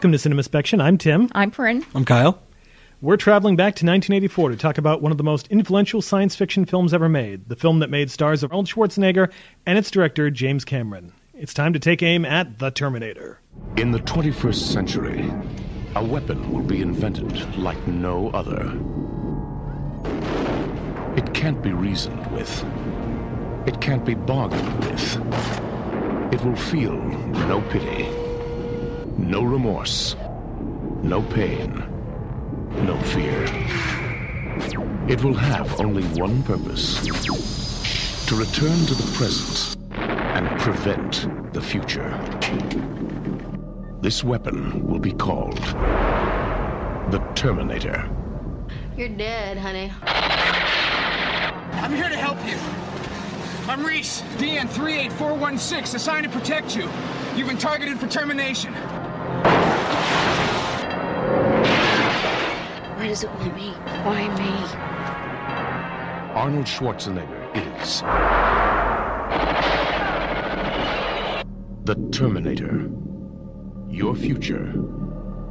Welcome to CinemaSpection. I'm Tim. I'm Corinne. I'm Kyle. We're traveling back to 1984 to talk about one of the most influential science fiction films ever made, the film that made stars of Arnold Schwarzenegger and its director, James Cameron. It's time to take aim at The Terminator. In the 21st century, a weapon will be invented like no other. It can't be reasoned with. It can't be bargained with. It will feel no pity, no remorse, no pain, no fear. It will have only one purpose: to return to the present and prevent the future. This weapon will be called the Terminator. You're dead, honey. I'm here to help you. I'm Reese, DN 38416, assigned to protect you. You've been targeted for termination. Why does it want me? Why me? Arnold Schwarzenegger is the Terminator. Your future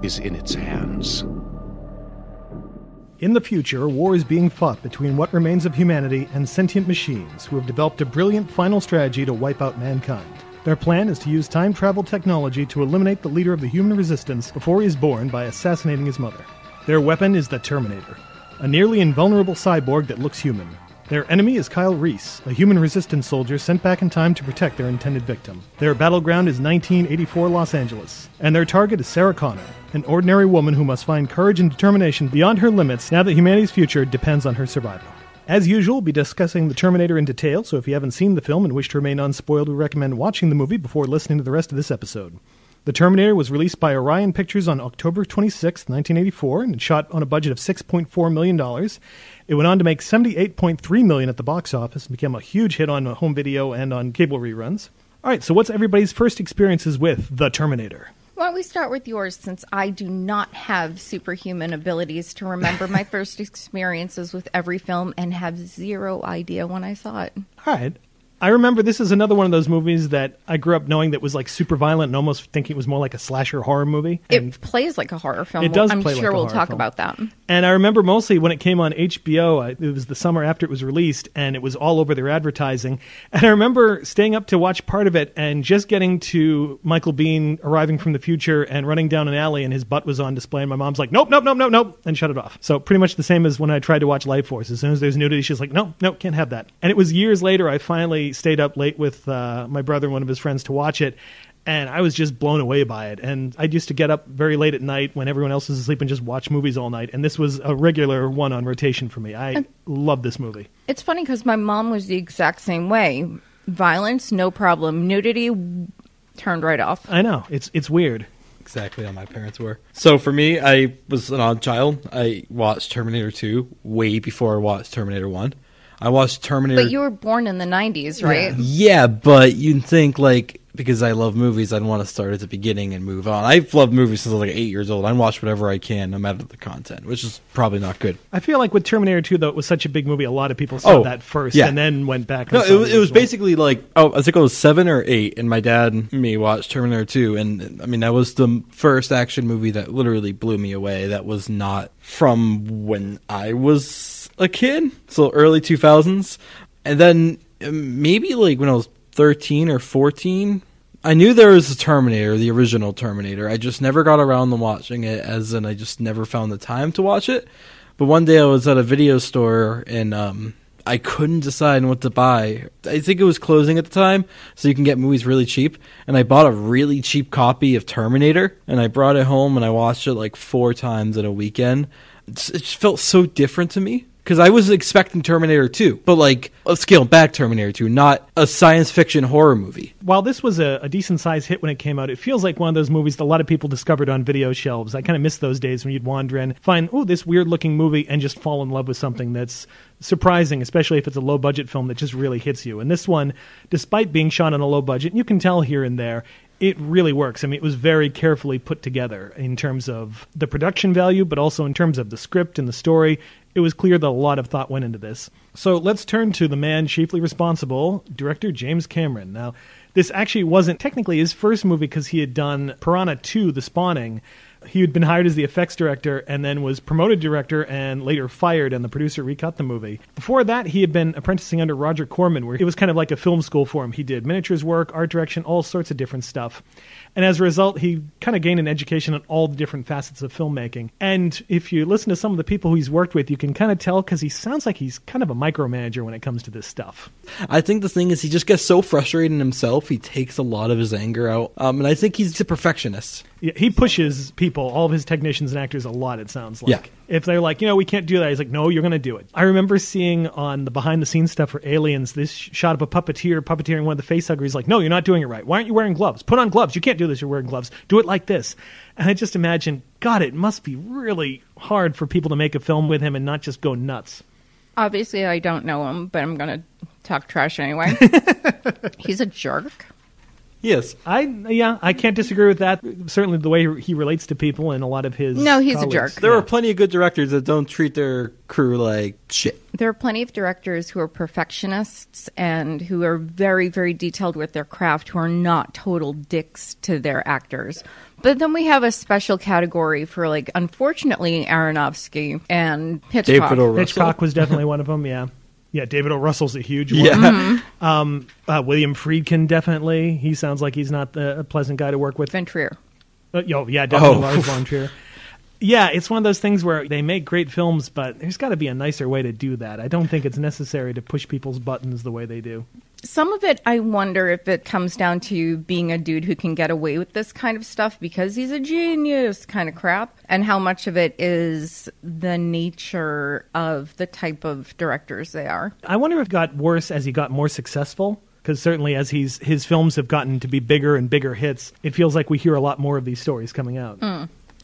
is in its hands. In the future, a war is being fought between what remains of humanity and sentient machines who have developed a brilliant final strategy to wipe out mankind. Their plan is to use time travel technology to eliminate the leader of the human resistance before he is born by assassinating his mother. Their weapon is the Terminator, a nearly invulnerable cyborg that looks human. Their enemy is Kyle Reese, a human resistance soldier sent back in time to protect their intended victim. Their battleground is 1984 Los Angeles, and their target is Sarah Connor, an ordinary woman who must find courage and determination beyond her limits now that humanity's future depends on her survival. As usual, we'll be discussing The Terminator in detail, so if you haven't seen the film and wish to remain unspoiled, we recommend watching the movie before listening to the rest of this episode. The Terminator was released by Orion Pictures on October 26, 1984, and shot on a budget of $6.4 million. It went on to make $78.3 million at the box office and became a huge hit on home video and on cable reruns. All right, so what's everybody's first experiences with The Terminator? Why don't we start with yours, since I do not have superhuman abilities to remember my first experiences with every film and have zero idea when I saw it. All right. I remember this is another one of those movies that I grew up knowing that was like super violent and almost thinking it was more like a slasher horror movie. It plays like a horror film. It does I'm play sure like a we'll horror talk film. about that. And I remember mostly when it came on HBO, it was the summer after it was released, and it was all over their advertising. And I remember staying up to watch part of it and just getting to Michael Biehn arriving from the future and running down an alley, and his butt was on display, and my mom's like, nope, and shut it off. So pretty much the same as when I tried to watch Life Force. As soon as there's nudity, she's like, no, can't have that. And it was years later I finally stayed up late with my brother and one of his friends to watch it, and I was just blown away by it. And I used to get up very late at night when everyone else was asleep and just watch movies all night, and this was a regular one on rotation for me. I love this movie. It's funny because my mom was the exact same way. Violence, no problem. Nudity, turned right off. I know. It's weird. Exactly how my parents were. So for me, I was an odd child. I watched Terminator 2 way before I watched Terminator 1. I watched Terminator... But you were born in the 90s, right? Yeah, but you'd think, like, because I love movies, I'd want to start at the beginning and move on. I've loved movies since I was like 8 years old. I watch whatever I can, no matter the content, which is probably not good. I feel like with Terminator 2, though, it was such a big movie, a lot of people saw that first and then went back. No, it was basically like, I think I was 7 or 8, and my dad and me watched Terminator 2, and I mean, that was the first action movie that literally blew me away. That was not from when I was a kid, so early 2000s. And then maybe like when I was 13 or 14, I knew there was a Terminator, the original Terminator. I just never got around to watching it, as in I just never found the time to watch it. But one day I was at a video store, and I couldn't decide what to buy. I think it was closing at the time, so you can get movies really cheap. And I bought a really cheap copy of Terminator, and I brought it home, and I watched it like 4 times in a weekend. It just felt so different to me. Because I was expecting Terminator 2, but like a scaled back Terminator 2, not a science fiction horror movie. While this was a decent-sized hit when it came out, it feels like one of those movies that a lot of people discovered on video shelves. I kind of miss those days when you'd wander in, find, this weird-looking movie, and just fall in love with something that's surprising, especially if it's a low-budget film that just really hits you. And this one, despite being shot on a low budget, you can tell here and there, it really works. I mean, it was very carefully put together in terms of the production value, but also in terms of the script and the story. It was clear that a lot of thought went into this. So let's turn to the man chiefly responsible, director James Cameron. Now, This actually wasn't technically his first movie because he had done Piranha 2, The Spawning. He had been hired as the effects director and then was promoted director and later fired, and the producer recut the movie. Before that, he had been apprenticing under Roger Corman, where it was kind of like a film school for him. He did miniatures work, art direction, all sorts of different stuff. And as a result, he kind of gained an education on all the different facets of filmmaking. And if you listen to some of the people who he's worked with, you can kind of tell because he sounds like he's kind of a micromanager when it comes to this stuff. I think the thing is he just gets so frustrated in himself, he takes a lot of his anger out. And I think he's a perfectionist. Yeah, he pushes people, all of his technicians and actors, a lot, it sounds like. Yeah. If they're like, we can't do that, he's like, no, you're going to do it. I remember seeing on the behind-the-scenes stuff for Aliens, this shot of a puppeteering one of the facehuggers. He's like, no, you're not doing it right. Why aren't you wearing gloves? Put on gloves. You can't do this, you're wearing gloves. Do it like this. And I just imagine, God, it must be really hard for people to make a film with him and not just go nuts. Obviously, I don't know him, but I'm going to talk trash anyway. He's a jerk. Yes. I can't disagree with that. Certainly the way he relates to people and a lot of his No, he's colleagues. a jerk. There are plenty of good directors that don't treat their crew like shit. There are plenty of directors who are perfectionists and who are very, very detailed with their craft, who are not total dicks to their actors. But then we have a special category for, unfortunately, Aronofsky and Hitchcock. David O. Russell. Hitchcock was definitely one of them, yeah. Yeah, David O. Russell's a huge one. Yeah. William Friedkin, definitely. He sounds like he's not a pleasant guy to work with. Von Trier. Yeah, definitely Lars von Trier. Yeah, it's one of those things where they make great films, but there's got to be a nicer way to do that. I don't think it's necessary to push people's buttons the way they do. Some of it, I wonder if it comes down to being a dude who can get away with this kind of stuff because he's a genius kind of crap, and how much of it is the nature of the type of directors they are. I wonder if it got worse as he got more successful, because certainly as his films have gotten to be bigger and bigger hits, it feels like we hear a lot more of these stories coming out.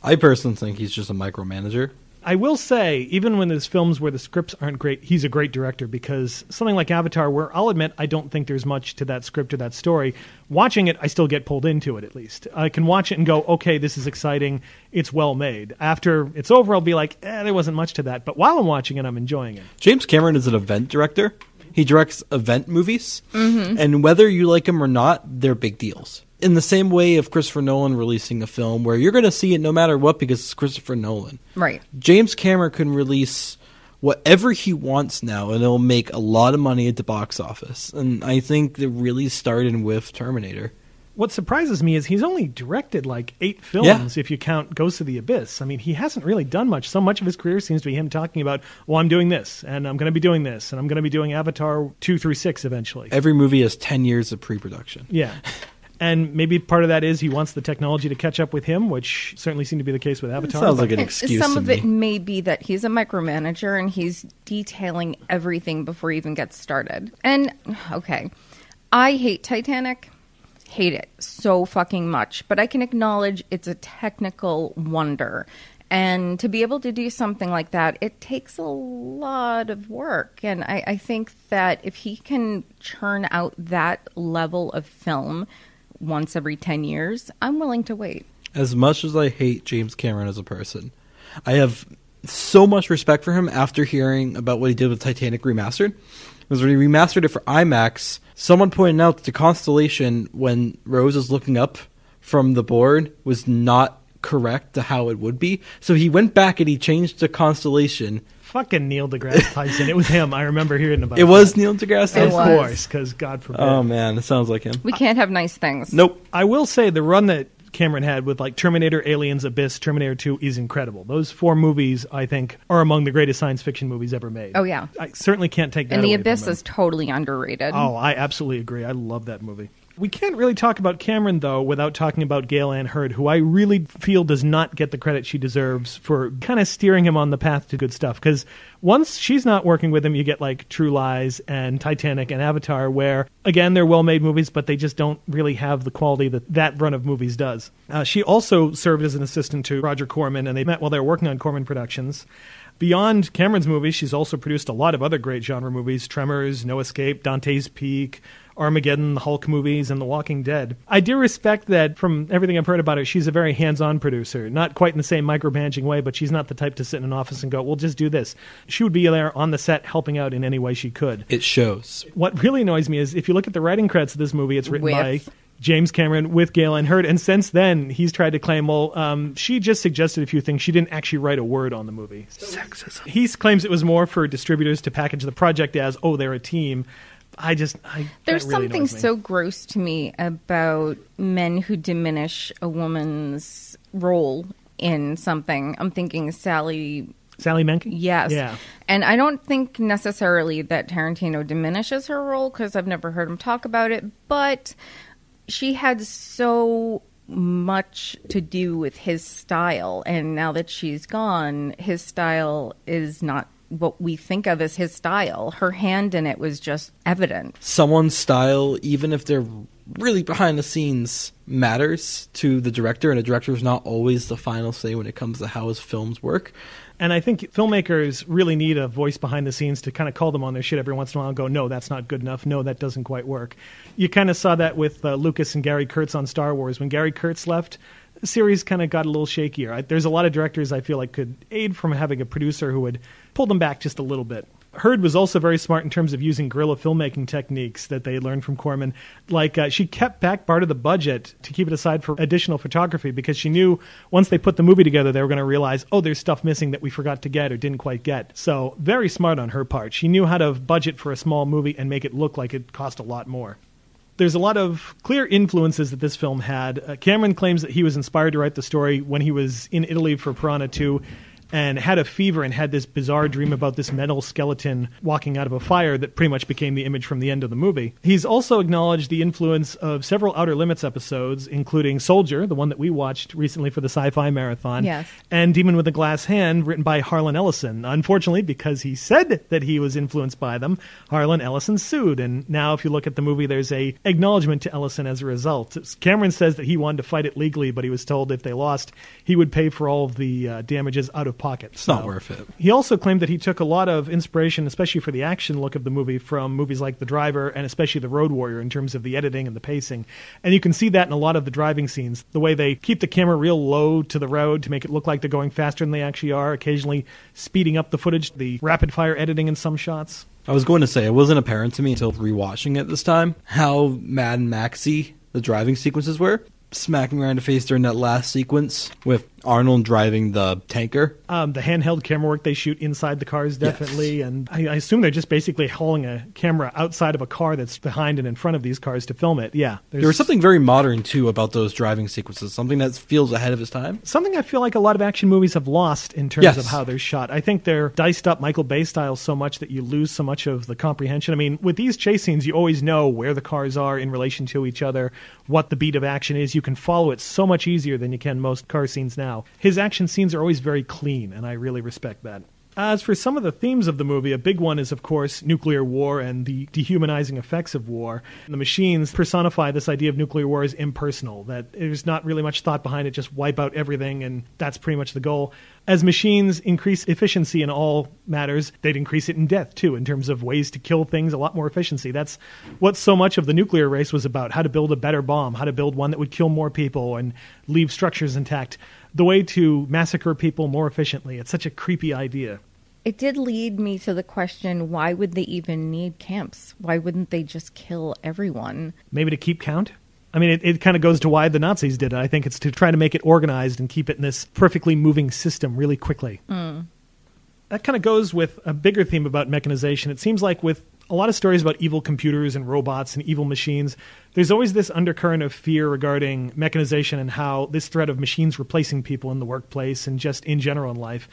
I personally think he's just a micromanager. I will say, even when there's films where the scripts aren't great, he's a great director, because something like Avatar, where I'll admit I don't think there's much to that script or that story, watching it, I still get pulled into it, at least. I can watch it and go, okay, this is exciting, it's well made. After it's over, I'll be like, there wasn't much to that. But while I'm watching it, I'm enjoying it. James Cameron is an event director. He directs event movies, and whether you like him or not, they're big deals. In the same way of Christopher Nolan releasing a film where you're going to see it no matter what because it's Christopher Nolan. Right. James Cameron can release whatever he wants now, and it'll make a lot of money at the box office. And I think it really started with Terminator. What surprises me is he's only directed 8 films if you count Ghost of the Abyss. I mean, he hasn't really done much. So much of his career seems to be him talking about, well, I'm doing this, and I'm going to be doing this, and I'm going to be doing Avatar 2 through 6 eventually. Every movie has 10 years of pre-production. Yeah. And maybe part of that is he wants the technology to catch up with him, which certainly seemed to be the case with Avatar. Sounds like an excuse Some to of me. it may be that he's a micromanager and he's detailing everything before he even gets started. And, okay, I hate Titanic. Hate it so fucking much. But I can acknowledge it's a technical wonder. And to be able to do something like that, it takes a lot of work. And I think that if he can churn out that level of film once every 10 years, I'm willing to wait. As much as I hate James Cameron as a person, I have so much respect for him after hearing about what he did with Titanic Remastered. Because when he remastered it for IMAX, someone pointed out that the constellation, when Rose is looking up from the board, was not correct to how it would be. So he went back and he changed the constellation. Fucking Neil deGrasse Tyson. It was him. I remember hearing about it. It was Neil deGrasse Tyson? Of course, because God forbid. Oh, man, it sounds like him. We can't have nice things. Nope. I will say the run that Cameron had with Terminator, Aliens, Abyss, Terminator 2 is incredible. Those 4 movies, I think, are among the greatest science fiction movies ever made. Oh, yeah. I certainly can't take that And The away Abyss from him. is totally underrated. Oh, I absolutely agree. I love that movie. We can't really talk about Cameron, though, without talking about Gail Ann Hurd, who I really feel does not get the credit she deserves for kind of steering him on the path to good stuff. Because once she's not working with him, you get True Lies and Titanic and Avatar, where, again, they're well-made movies, but they just don't really have the quality that run of movies does. She also served as an assistant to Roger Corman, and they met while they were working on Corman Productions. Beyond Cameron's movies, she's also produced a lot of other great genre movies: Tremors, No Escape, Dante's Peak, Armageddon, the Hulk movies, and The Walking Dead. I do respect that from everything I've heard about her, she's a very hands-on producer. Not quite in the same micromanaging way, but she's not the type to sit in an office and go, well, just do this. She would be there on the set helping out in any way she could. It shows. What really annoys me is if you look at the writing credits of this movie, it's written by James Cameron with Galen Hurd, and since then he's tried to claim, well, she just suggested a few things. She didn't actually write a word on the movie. Sexism. He claims it was more for distributors to package the project as, oh, they're a team. There's really something so gross to me about men who diminish a woman's role in something. I'm thinking Sally Menken? Yes. Yeah. And I don't think necessarily that Tarantino diminishes her role because I've never heard him talk about it, but she had so much to do with his style, and now that she's gone, his style is not what we think of as his style. Her hand in it was just evident. Someone's style, even if they're really behind the scenes, matters to the director, and a director is not always the final say when it comes to how his films work. And I think filmmakers really need a voice behind the scenes to kind of call them on their shit every once in a while and go, no, that's not good enough. No, that doesn't quite work. You kind of saw that with Lucas and Gary Kurtz on Star Wars. When Gary Kurtz left, the series kind of got a little shakier. There's a lot of directors I feel like could aid from having a producer who would pull them back just a little bit. Hurd was also very smart in terms of using guerrilla filmmaking techniques that they learned from Corman. Like, she kept back part of the budget to keep it aside for additional photography because she knew once they put the movie together, they were going to realize, oh, there's stuff missing that we forgot to get or didn't quite get. So very smart on her part. She knew how to budget for a small movie and make it look like it cost a lot more. There's a lot of clear influences that this film had. Cameron claims that he was inspired to write the story when he was in Italy for Piranha 2 and had a fever and had this bizarre dream about this metal skeleton walking out of a fire that pretty much became the image from the end of the movie. He's also acknowledged the influence of several Outer Limits episodes, including Soldier, the one that we watched recently for the Sci-Fi Marathon, yes, and Demon with a Glass Hand, written by Harlan Ellison. Unfortunately, because he said that he was influenced by them, Harlan Ellison sued, and now if you look at the movie, there's a acknowledgement to Ellison as a result. Cameron says that he wanted to fight it legally, but he was told if they lost, he would pay for all of the damages out of pocket. It's not worth it. He also claimed that he took a lot of inspiration, especially for the action look of the movie, from movies like The Driver and especially The Road Warrior in terms of the editing and the pacing. And you can see that in a lot of the driving scenes, the way they keep the camera real low to the road to make it look like they're going faster than they actually are, occasionally speeding up the footage, the rapid-fire editing in some shots. I was going to say, it wasn't apparent to me until rewatching it this time how Mad Maxy the driving sequences were. Smacking around the face during that last sequence with Arnold driving the tanker. The handheld camera work they shoot inside the cars, definitely. Yes. And I assume they're just basically hauling a camera outside of a car that's behind and in front of these cars to film it. Yeah. There was something very modern, too, about those driving sequences. Something that feels ahead of its time. Something I feel like a lot of action movies have lost in terms of how they're shot. I think they're diced up Michael Bay style so much that you lose so much of the comprehension. I mean, with these chase scenes, you always know where the cars are in relation to each other, what the beat of action is. You can follow it so much easier than you can most car scenes now. His action scenes are always very clean, and I really respect that. As for some of the themes of the movie, a big one is, of course, nuclear war and the dehumanizing effects of war. The machines personify this idea of nuclear war as impersonal, that there's not really much thought behind it, just wipe out everything, and that's pretty much the goal. As machines increase efficiency in all matters, they'd increase it in death, too, in terms of ways to kill things, a lot more efficiency. That's what so much of the nuclear race was about, how to build a better bomb, how to build one that would kill more people and leave structures intact. The way to massacre people more efficiently. It's such a creepy idea. It did lead me to the question, why would they even need camps? Why wouldn't they just kill everyone? Maybe to keep count? I mean, it kind of goes to why the Nazis did it. I think it's to try to make it organized and keep it in this perfectly moving system really quickly. That kind of goes with a bigger theme about mechanization. It seems like with a lot of stories about evil computers and robots and evil machines, there's always this undercurrent of fear regarding mechanization and how this threat of machines replacing people in the workplace and just in general in life,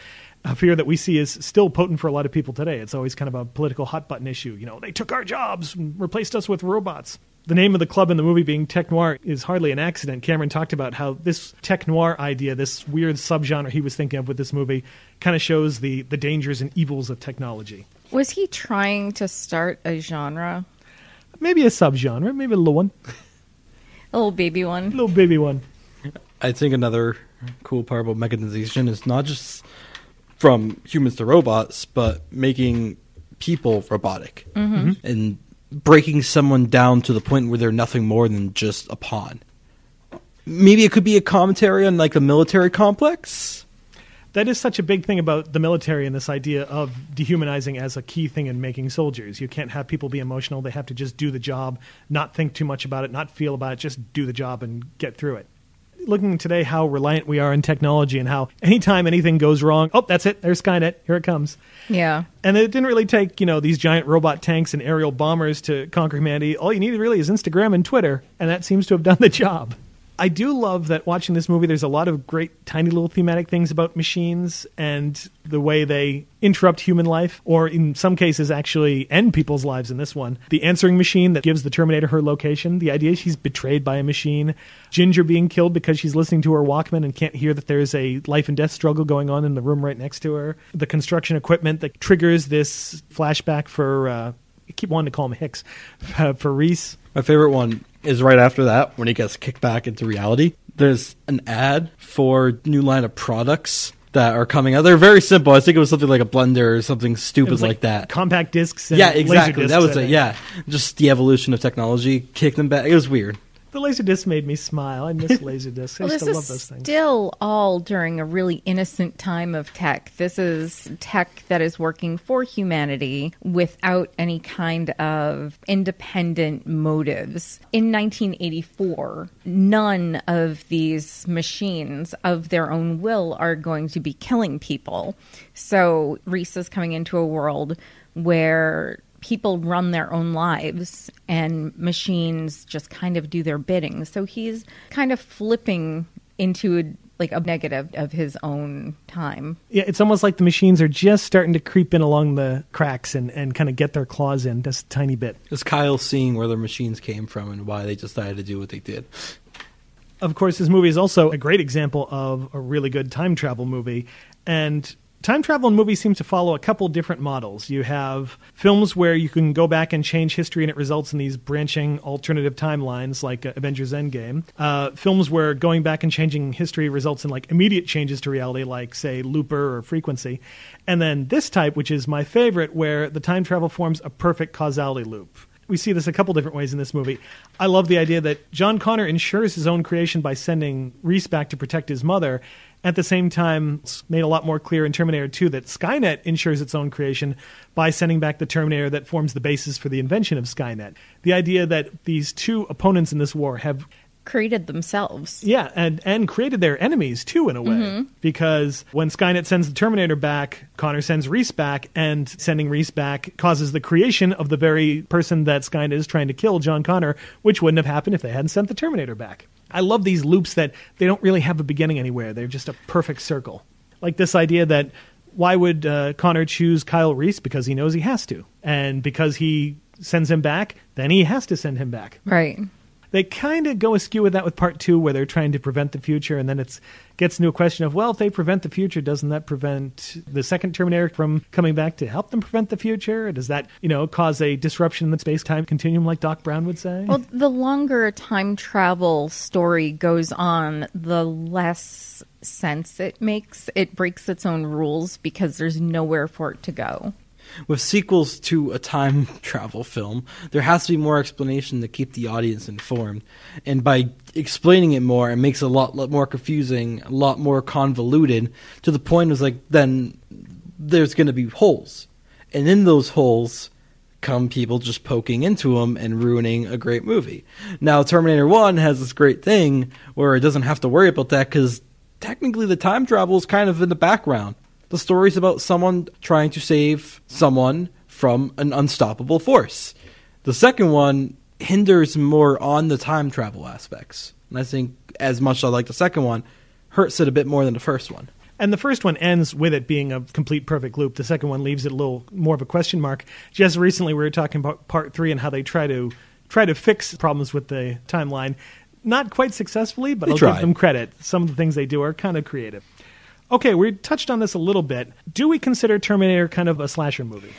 a fear that we see is still potent for a lot of people today. It's always kind of a political hot-button issue. You know, they took our jobs and replaced us with robots. The name of the club in the movie being Tech Noir is hardly an accident. Cameron talked about how this Tech Noir idea, this weird subgenre he was thinking of with this movie, kind of shows the dangers and evils of technology. Was he trying to start a genre? Maybe a subgenre, maybe a little one. A little baby one. A little baby one. I think another cool part about mechanization is not just from humans to robots, but making people robotic. And breaking someone down to the point where they're nothing more than just a pawn. Maybe it could be a commentary on like the military complex. That is such a big thing about the military and this idea of dehumanizing as a key thing in making soldiers. You can't have people be emotional. They have to just do the job, not think too much about it, not feel about it, just do the job and get through it. Looking today how reliant we are on technology and how anytime anything goes wrong, oh, that's it, there's Skynet, here it comes. Yeah. And it didn't really take, these giant robot tanks and aerial bombers to conquer humanity. All you need really is Instagram and Twitter, and that seems to have done the job. I do love that watching this movie, there's a lot of great tiny little thematic things about machines and the way they interrupt human life, or in some cases actually end people's lives in this one. The answering machine that gives the Terminator her location, the idea she's betrayed by a machine, Ginger being killed because she's listening to her Walkman and can't hear that there's a life and death struggle going on in the room right next to her, the construction equipment that triggers this flashback for, I keep wanting to call him Hicks, for Reese. My favorite one is right after that, when he gets kicked back into reality. There's an ad for a new line of products that are coming out. They're very simple. I think it was something like a blender or something stupid like that. Compact discs and yeah, exactly. Laser discs. That was it, yeah. Just the evolution of technology, kick them back. It was weird. The Laserdisc made me smile. I miss Laserdiscs. I still love those things. Still all during a really innocent time of tech. This is tech that is working for humanity without any kind of independent motives. In 1984, none of these machines of their own will are going to be killing people. So Reese is coming into a world where people run their own lives and machines just kind of do their bidding. So he's kind of flipping into a negative of his own time. Yeah, it's almost like the machines are just starting to creep in along the cracks and kind of get their claws in just a tiny bit. It's Kyle seeing where the machines came from and why they decided to do what they did. Of course, this movie is also a great example of a really good time travel movie. And time travel in movies seems to follow a couple different models. You have films where you can go back and change history and it results in these branching alternative timelines like Avengers Endgame. Films where going back and changing history results in immediate changes to reality like, say, Looper or Frequency. And then this type, which is my favorite, where the time travel forms a perfect causality loop. We see this a couple different ways in this movie. I love the idea that John Connor ensures his own creation by sending Reese back to protect his mother. At the same time, it's made a lot more clear in Terminator 2 that Skynet ensures its own creation by sending back the Terminator that forms the basis for the invention of Skynet. The idea that these two opponents in this war have created themselves. Yeah, and created their enemies, too, in a way. Mm-hmm. Because when Skynet sends the Terminator back, Connor sends Reese back, and sending Reese back causes the creation of the very person that Skynet is trying to kill, John Connor, which wouldn't have happened if they hadn't sent the Terminator back. I love these loops that they don't really have a beginning anywhere. They're just a perfect circle. Like this idea that why would Connor choose Kyle Reese? Because he knows he has to. And because he sends him back, then he has to send him back. Right. They kind of go askew with that with part 2 where they're trying to prevent the future. And then it gets into a question of, well, if they prevent the future, doesn't that prevent the second Terminator from coming back to help them prevent the future? Or does that, cause a disruption in the space-time continuum like Doc Brown would say? Well, the longer a time travel story goes on, the less sense it makes. It breaks its own rules because there's nowhere for it to go. With sequels to a time travel film, there has to be more explanation to keep the audience informed. And by explaining it more, it makes it a lot more confusing, a lot more convoluted, to the point of then there's going to be holes. And in those holes come people just poking into them and ruining a great movie. Now, Terminator 1 has this great thing where it doesn't have to worry about that because technically the time travel is kind of in the background. The story's about someone trying to save someone from an unstoppable force. The second one hinders more on the time travel aspects. And I think as much as I like the second one, hurts it a bit more than the first one. And the first one ends with it being a complete perfect loop. The second one leaves it a little more of a question mark. Just recently we were talking about part 3 and how they try to fix problems with the timeline. Not quite successfully, but I'll give them credit. Some of the things they do are kind of creative. Okay, we touched on this a little bit. Do we consider Terminator kind of a slasher movie?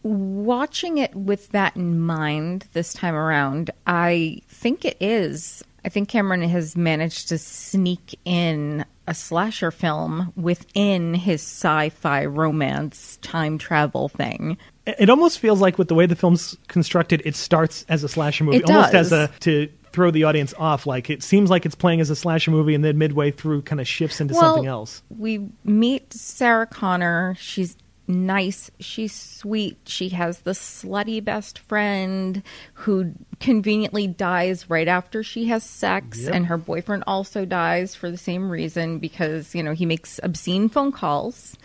Watching it with that in mind this time around, I think it is. I think Cameron has managed to sneak in a slasher film within his sci-fi romance time travel thing. It almost feels like with the way the film's constructed, it starts as a slasher movie. It almost does. to throw the audience off. Like, it seems like it's playing as a slasher movie, and then midway through kind of shifts into something else. We meet Sarah Connor. She's nice. She's sweet. She has the slutty best friend who conveniently dies right after she has sex. Yep. And her boyfriend also dies for the same reason, because, you know, he makes obscene phone calls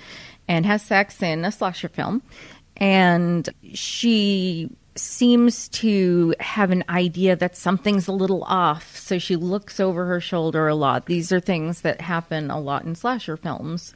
and has sex in a slasher film. And she seems to have an idea that something's a little off, so she looks over her shoulder a lot. These are things that happen a lot in slasher films.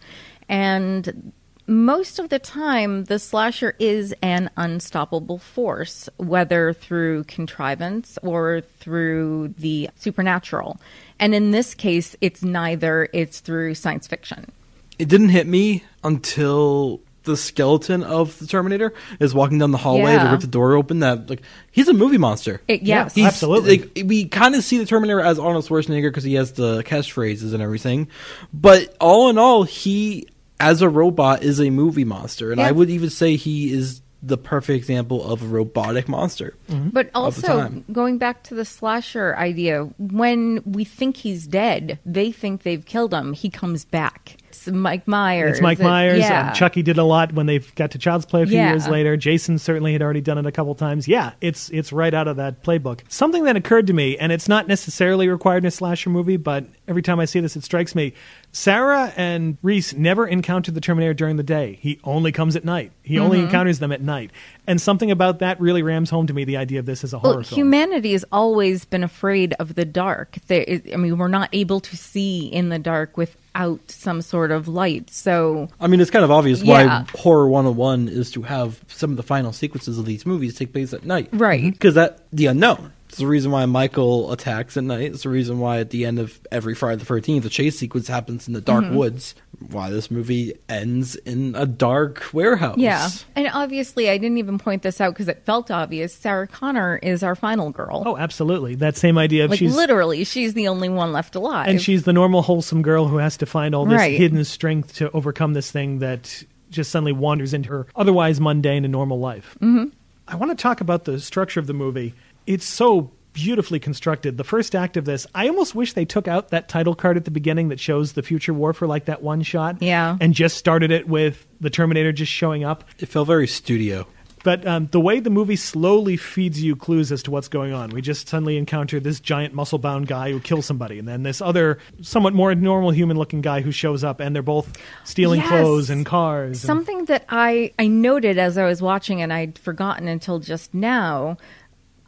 And most of the time, the slasher is an unstoppable force, whether through contrivance or through the supernatural. And in this case, it's neither. It's through science fiction. It didn't hit me until the skeleton of the Terminator is walking down the hallway to rip the door open. That, like, he's a movie monster. Yes. He's, absolutely. Like, we kind of see the Terminator as Arnold Schwarzenegger because he has the catchphrases and everything. But all in all, he, as a robot, is a movie monster. And I would even say he is the perfect example of a robotic monster. But also, going back to the slasher idea, when we think he's dead, they think they've killed him. He comes back. It's Mike Myers. It's Mike Myers. Yeah. Chucky did a lot when they got to Child's Play a few Yeah. years later. Jason certainly had already done it a couple times. Yeah, it's right out of that playbook. Something that occurred to me, and it's not necessarily required in a slasher movie, but every time I see this, it strikes me. Sarah and Reese never encountered the Terminator during the day. He only comes at night. He only encounters them at night. And something about that really rams home to me the idea of this as a horror film. Humanity has always been afraid of the dark. We're not able to see in the dark without some sort of light. So, I mean, it's kind of obvious why Horror 101 is to have some of the final sequences of these movies take place at night. Right. Because that the unknown. It's the reason why Michael attacks at night. It's the reason why at the end of every Friday the 13th, the chase sequence happens in the dark woods. Why this movie ends in a dark warehouse. yeah. And obviously, I didn't even point this out because it felt obvious. Sarah Connor is our final girl. Oh, absolutely. That same idea of like, she's... literally, she's the only one left alive. And she's the normal, wholesome girl who has to find all this Right. hidden strength to overcome this thing that just suddenly wanders into her otherwise mundane and normal life. I want to talk about the structure of the movie. It's so beautifully constructed. The first act of this, I almost wish they took out that title card at the beginning that shows the future war for like that one shot. Yeah. And just started it with the Terminator just showing up. It felt very studio. But the way the movie slowly feeds you clues as to what's going on. We just suddenly encounter this giant muscle-bound guy who kills somebody, and then this other somewhat more normal human-looking guy who shows up, and they're both stealing Yes. clothes and cars. Something that I noted as I was watching, and I'd forgotten until just now,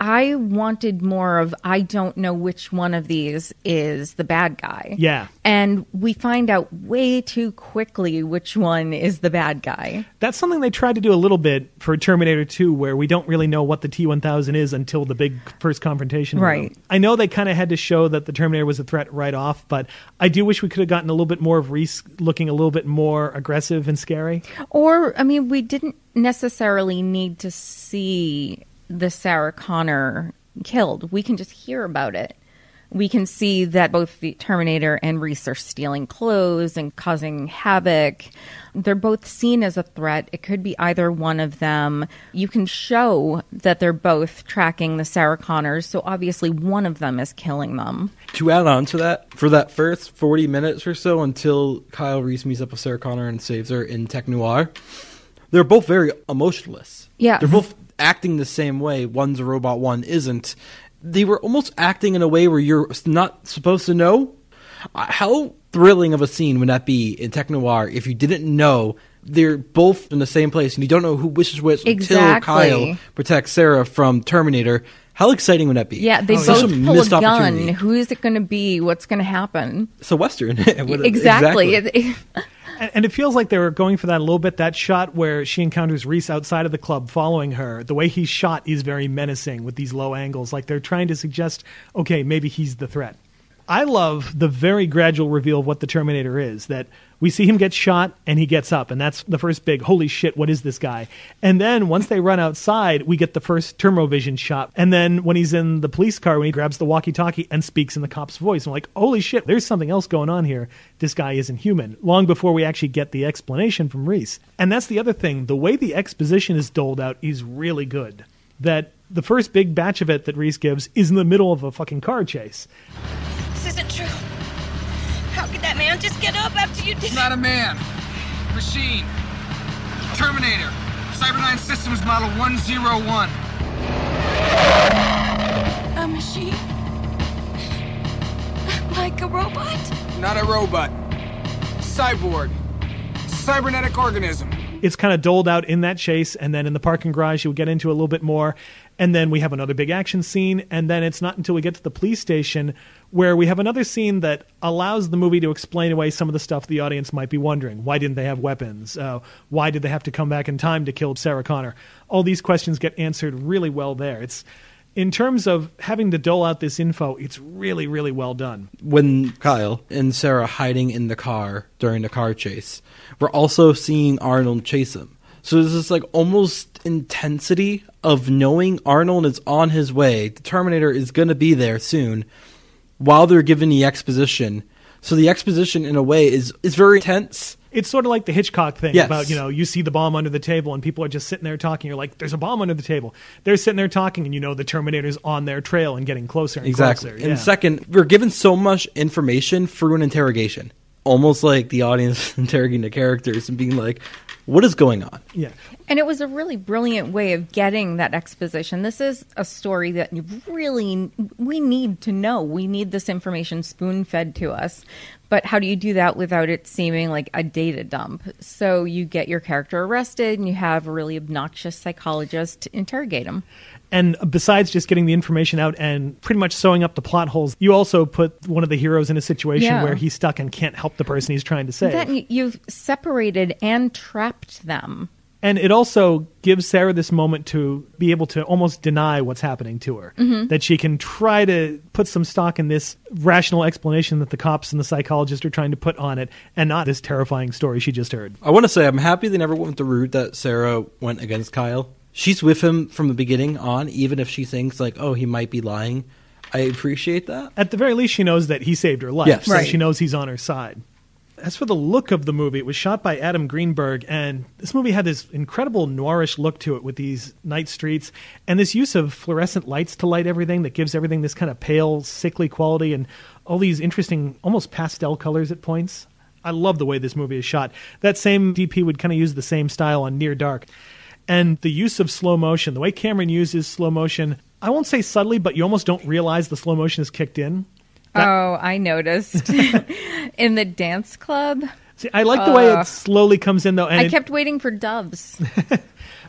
I wanted more of, I don't know which one of these is the bad guy. Yeah. And we find out way too quickly which one is the bad guy. That's something they tried to do a little bit for Terminator 2, where we don't really know what the T-1000 is until the big first confrontation. Right. I know they kind of had to show that the Terminator was a threat right off, but I do wish we could have gotten a little bit more of Reese looking a little bit more aggressive and scary. Or, I mean, we didn't necessarily need to see the Sarah Connor killed. We can just hear about it. We can see that both the Terminator and Reese are stealing clothes and causing havoc. They're both seen as a threat. It could be either one of them. You can show that they're both tracking the Sarah Connors, so obviously one of them is killing them. To add on to that, for that first 40 minutes or so until Kyle Reese meets up with Sarah Connor and saves her in Tech Noir, they're both very emotionless. Yeah. They're both acting the same way. One's a robot, one isn't. They were almost acting in a way where you're not supposed to know. How thrilling of a scene would that be in Tech Noir if you didn't know they're both in the same place and you don't know who which is which until Kyle protects Sarah from Terminator? How exciting would that be? Yeah, they Such both pull a gun. opportunity. Who is it going to be? What's going to happen? It's a Western. Exactly. And it feels like they were going for that a little bit. That shot where she encounters Reese outside of the club following her, the way he's shot is very menacing with these low angles. Like they're trying to suggest, okay, maybe he's the threat. I love the very gradual reveal of what the Terminator is, that we see him get shot and he gets up, and that's the first big, holy shit, what is this guy? And then once they run outside, we get the first Termovision shot. And then when he's in the police car, when he grabs the walkie-talkie and speaks in the cop's voice, I'm like, holy shit, there's something else going on here. This guy isn't human, long before we actually get the explanation from Reese. And that's the other thing. The way the exposition is doled out is really good. That the first big batch of it that Reese gives is in the middle of a fucking car chase. This isn't true. How could that man just get up after you did? It's not a man. Machine. Terminator. Cyberdyne Systems Model 101. A machine? Like a robot? Not a robot. Cyborg. Cybernetic organism. It's kind of doled out in that chase, and then in the parking garage you'll get into a little bit more, and then we have another big action scene, and then it's not until we get to the police station where we have another scene that allows the movie to explain away some of the stuff the audience might be wondering. Why didn't they have weapons? Why did they have to come back in time to kill Sarah Connor? All these questions get answered really well there. It's in terms of having to dole out this info, it's really, really well done. When Kyle and Sarah hiding in the car during the car chase, we're also seeing Arnold chase him. So there's this like almost intensity of knowing Arnold is on his way. The Terminator is going to be there soon while they're giving the exposition. So the exposition in a way is very tense. It's sort of like the Hitchcock thing Yes. about, you see the bomb under the table and people are just sitting there talking. You're like, there's a bomb under the table. They're sitting there talking and the Terminator's on their trail and getting closer and Exactly. closer. And second, we're given so much information through an interrogation. Almost like the audience interrogating the characters and being like, what is going on? Yeah. And it was a really brilliant way of getting that exposition. This is a story that we need to know. We need this information spoon-fed to us. But how do you do that without it seeming like a data dump? So you get your character arrested and you have a really obnoxious psychologist interrogate him. And besides just getting the information out and pretty much sewing up the plot holes, you also put one of the heroes in a situation where he's stuck and can't help the person he's trying to save. Then you've separated and trapped them. And it also gives Sarah this moment to be able to almost deny what's happening to her. Mm-hmm. That she can try to put some stock in this rational explanation that the cops and the psychologist are trying to put on it, and not this terrifying story she just heard. I want to say I'm happy they never went the route that Sarah went against Kyle. She's with him from the beginning on, even if she thinks like, oh, he might be lying. I appreciate that. At the very least, she knows that he saved her life. Yes. So Right. she knows he's on her side. As for the look of the movie, it was shot by Adam Greenberg, and this movie had this incredible noirish look to it with these night streets and this use of fluorescent lights to light everything that gives everything this kind of pale, sickly quality and all these interesting, almost pastel colors at points. I love the way this movie is shot. That same DP would kind of use the same style on Near Dark. And the use of slow motion, the way Cameron uses slow motion, I won't say subtly, but you almost don't realize the slow motion is kicked in. I noticed. In the dance club. See, I like the way it slowly comes in, though. And I kept waiting for doves.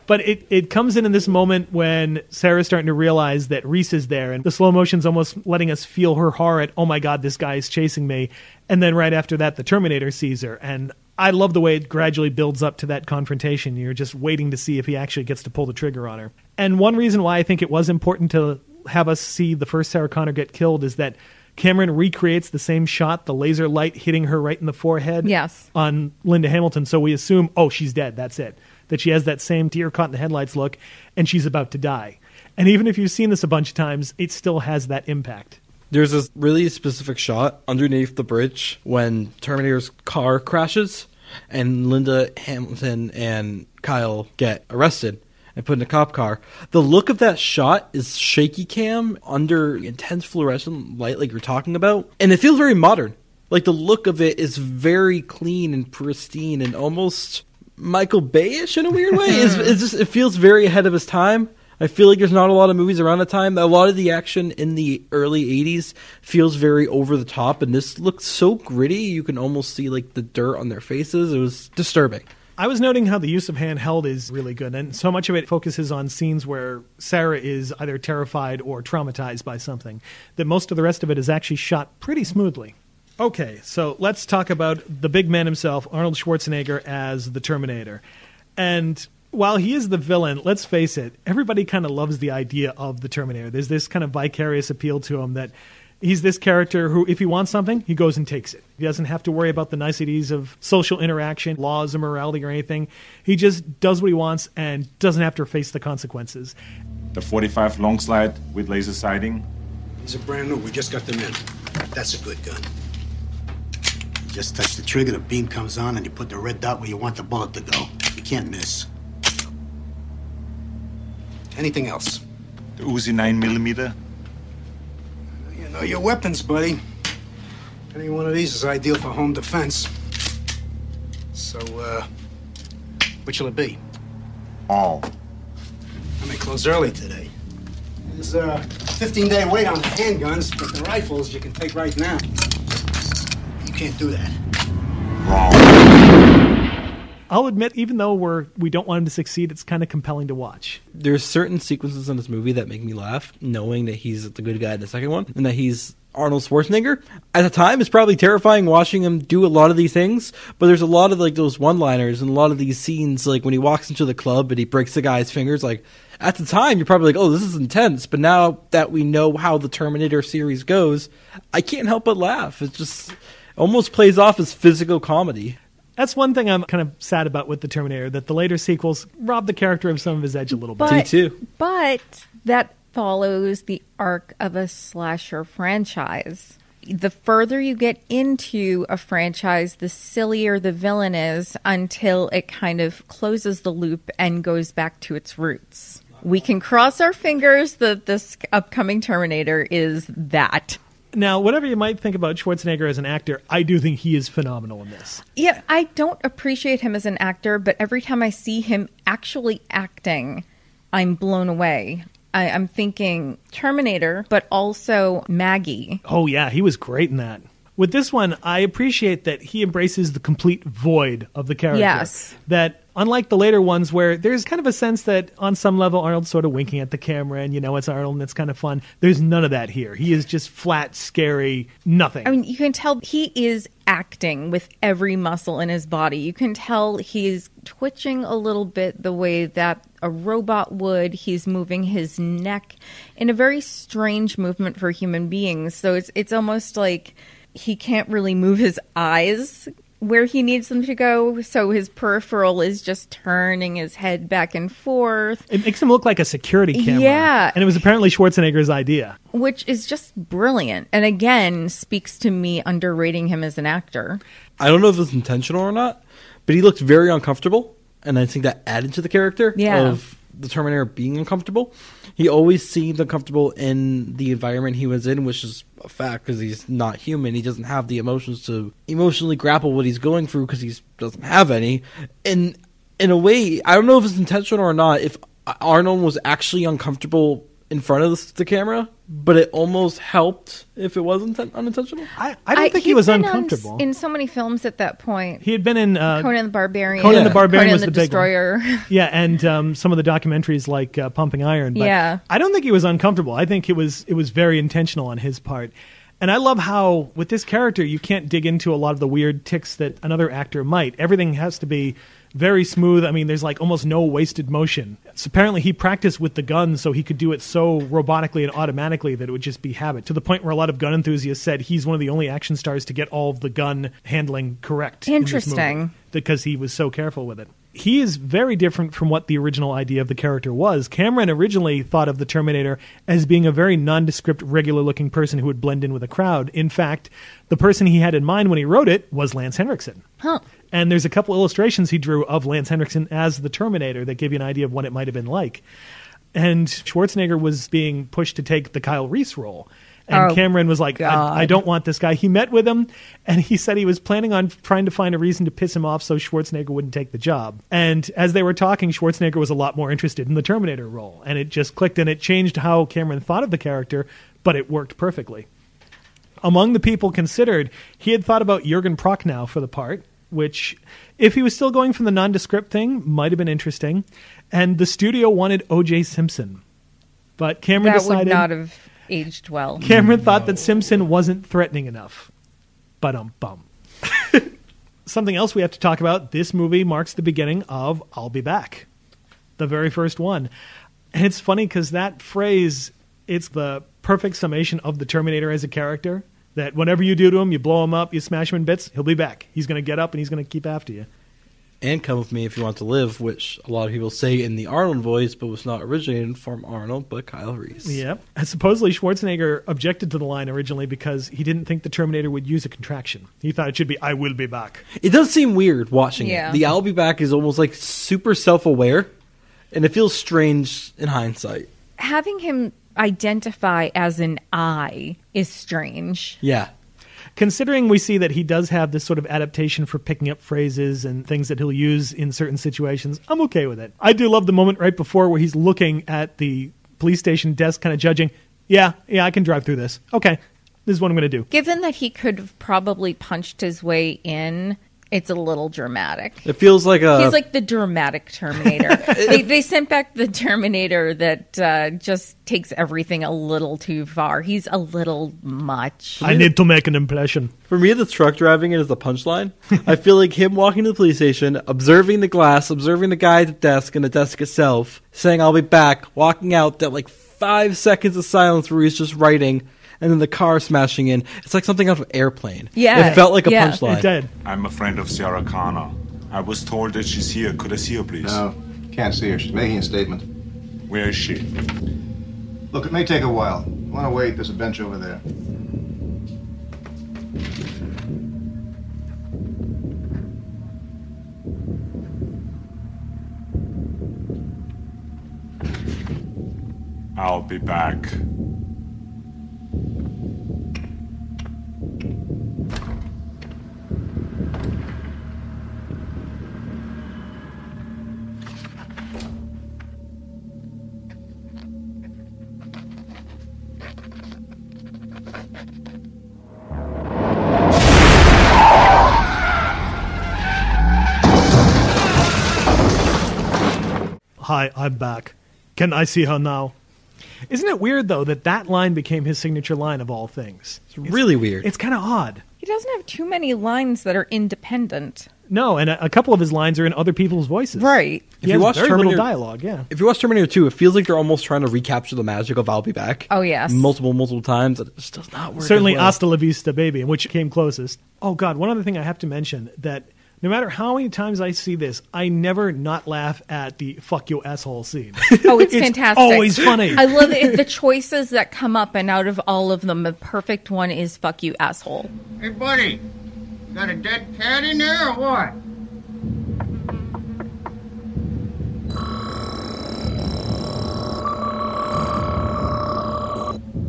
But it comes in this moment when Sarah's starting to realize that Reese is there, and the slow motion's almost letting us feel her horror at, oh my God, this guy is chasing me. And then right after that, the Terminator sees her. And I love the way it gradually builds up to that confrontation. You're just waiting to see if he actually gets to pull the trigger on her. And one reason why I think it was important to have us see the first Sarah Connor get killed is that Cameron recreates the same shot, the laser light hitting her right in the forehead on Linda Hamilton. So we assume, oh, she's dead. That's it. That she has that same deer caught in the headlights look, and she's about to die. And even if you've seen this a bunch of times, it still has that impact. There's this really specific shot underneath the bridge when Terminator's car crashes and Linda Hamilton and Kyle get arrested and put in a cop car. The look of that shot is shaky cam under intense fluorescent light like you're talking about. And it feels very modern. Like the look of it is very clean and pristine and almost Michael Bay-ish in a weird way. It feels very ahead of his time. I feel like there's not a lot of movies around the time. A lot of the action in the early 80s feels very over the top, and this looks so gritty you can almost see like the dirt on their faces. It was disturbing. I was noting how the use of handheld is really good, and so much of it focuses on scenes where Sarah is either terrified or traumatized by something, that most of the rest of it is actually shot pretty smoothly. Okay, so let's talk about the big man himself, Arnold Schwarzenegger, as the Terminator. And while he is the villain, let's face it, everybody kind of loves the idea of the Terminator. There's this kind of vicarious appeal to him that He's this character who, if he wants something, he goes and takes it. He doesn't have to worry about the niceties of social interaction, laws, or morality, or anything. He just does what he wants and doesn't have to face the consequences. The 45 long slide with laser sighting. These are brand new. We just got them in. That's a good gun. You just touch the trigger, the beam comes on, and you put the red dot where you want the bullet to go. You can't miss. Anything else? The Uzi 9mm. You know your weapons, buddy. Any one of these is ideal for home defense. So, which will it be? All. I may close early today. There's a 15-day wait on the handguns, but the rifles you can take right now. You can't do that. Wrong. I'll admit, even though we don't want him to succeed, it's kind of compelling to watch. There's certain sequences in this movie that make me laugh, knowing that he's the good guy in the second one, and that he's Arnold Schwarzenegger. At the time, it's probably terrifying watching him do a lot of these things, but there's a lot of like those one-liners and a lot of these scenes, like when he walks into the club and he breaks the guy's fingers, like at the time you're probably like, oh, this is intense, but now that we know how the Terminator series goes, I can't help but laugh. It just almost plays off as physical comedy. That's one thing I'm kind of sad about with the Terminator, that the later sequels rob the character of some of his edge a little bit. T2. But that follows the arc of a slasher franchise. The further you get into a franchise, the sillier the villain is until it kind of closes the loop and goes back to its roots. We can cross our fingers that this upcoming Terminator is that. Now, whatever you might think about Schwarzenegger as an actor, I do think he is phenomenal in this. Yeah, I don't appreciate him as an actor, but every time I see him actually acting, I'm blown away. I'm thinking Terminator, but also Maggie. Oh, yeah, he was great in that. With this one, I appreciate that he embraces the complete void of the character. Yes. That, unlike the later ones where there's kind of a sense that on some level Arnold's sort of winking at the camera and, you know, it's Arnold and it's kind of fun, there's none of that here. He is just flat, scary, nothing. I mean, you can tell he is acting with every muscle in his body. You can tell he's twitching a little bit the way that a robot would. He's moving his neck in a very strange movement for human beings. So it's almost like he can't really move his eyes where he needs them to go, so his peripheral is just turning his head back and forth. It makes him look like a security camera. Yeah. And it was apparently Schwarzenegger's idea. Which is just brilliant. And again, speaks to me underrating him as an actor. I don't know if it's intentional or not, but he looked very uncomfortable, and I think that added to the character of the Terminator being uncomfortable. He always seemed uncomfortable in the environment he was in, which is a fact because he's not human. He doesn't have the emotions to emotionally grapple what he's going through because he doesn't have any. And in a way, I don't know if it's intentional or not, if Arnold was actually uncomfortable in front of the camera, but it almost helped if it wasn't unintentional. I don't think he was uncomfortable. In so many films at that point. He had been in Conan the Barbarian. Conan the Barbarian was the the big Destroyer. one. Yeah, and some of the documentaries like Pumping Iron. But yeah. I don't think he was uncomfortable. I think it was very intentional on his part. And I love how, with this character, you can't dig into a lot of the weird tics that another actor might. Everything has to be very smooth. I mean, there's like almost no wasted motion. So apparently he practiced with the gun so he could do it so robotically and automatically that it would just be habit, to the point where a lot of gun enthusiasts said he's one of the only action stars to get all of the gun handling correct. Interesting. In this movie, because he was so careful with it. He is very different from what the original idea of the character was. Cameron originally thought of the Terminator as being a very nondescript, regular-looking person who would blend in with a crowd. In fact, the person he had in mind when he wrote it was Lance Henriksen. Huh. And there's a couple illustrations he drew of Lance Henriksen as the Terminator that give you an idea of what it might have been like. And Schwarzenegger was being pushed to take the Kyle Reese role. And Cameron was like, I don't want this guy. He met with him, and he said he was planning on trying to find a reason to piss him off so Schwarzenegger wouldn't take the job. And as they were talking, Schwarzenegger was a lot more interested in the Terminator role. And it just clicked, and it changed how Cameron thought of the character, but it worked perfectly. Among the people considered, he had thought about Jürgen Prochnow for the part, which, if he was still going from the nondescript thing, might have been interesting. And the studio wanted O.J. Simpson. But Cameron decided... That would not have aged well. Cameron thought that Simpson wasn't threatening enough. Bum. Something else we have to talk about, this movie marks the beginning of I'll Be Back. The very first one. And it's funny because that phrase It's the perfect summation of the Terminator as a character, that whatever you do to him, you blow him up, you smash him in bits, he'll be back. He's going to get up and he's going to keep after you. And Come With Me If You Want to Live, which a lot of people say in the Arnold voice, but was not originated from Arnold, but Kyle Reese. Yep. And supposedly Schwarzenegger objected to the line originally because he didn't think the Terminator would use a contraction. He thought it should be, I will be back. It does seem weird watching Yeah. it. The I'll be back is almost like super self-aware, and it feels strange in hindsight. Having him identify as an I is strange. Yeah. Considering we see that he does have this sort of adaptation for picking up phrases and things that he'll use in certain situations, I'm okay with it. I do love the moment right before where he's looking at the police station desk kind of judging, yeah, I can drive through this. Okay, this is what I'm going to do. Given that he could have probably punched his way in, it's a little dramatic. It feels like He's like the dramatic Terminator. they sent back the Terminator that just takes everything a little too far. He's a little much. I need to make an impression. For me, the truck driving it is the punchline. I feel like him walking to the police station, observing the glass, observing the guy at the desk and the desk itself, saying, I'll be back, walking out, that like 5 seconds of silence where he's just writing, and then the car smashing in. It's like something out of Airplane. Yeah. It felt like a Yeah. punchline. It did. I'm a friend of Sarah Connor. I was told that she's here. Could I see her, please? No, can't see her. She's making a statement. Where is she? Look, it may take a while. You want to wait? There's a bench over there. I'll be back. Hi, I'm back. Can I see her now? Isn't it weird, though, that line became his signature line of all things? It's really weird. It's kind of odd. He doesn't have too many lines that are independent. No, and a couple of his lines are in other people's voices. Right. He has very little dialogue, yeah. If you watch Terminator 2, it feels like they're almost trying to recapture the magic of I'll be back. Oh, yes. Multiple times. It just does not work. Certainly as well. Hasta La Vista Baby, which came closest. Oh, God, one other thing I have to mention, that no matter how many times I see this, I never not laugh at the fuck you asshole scene. Oh, it's fantastic. Always funny. I love it. The choices that come up, and out of all of them, the perfect one is fuck you, asshole. Hey, buddy, got a dead cat in there or what?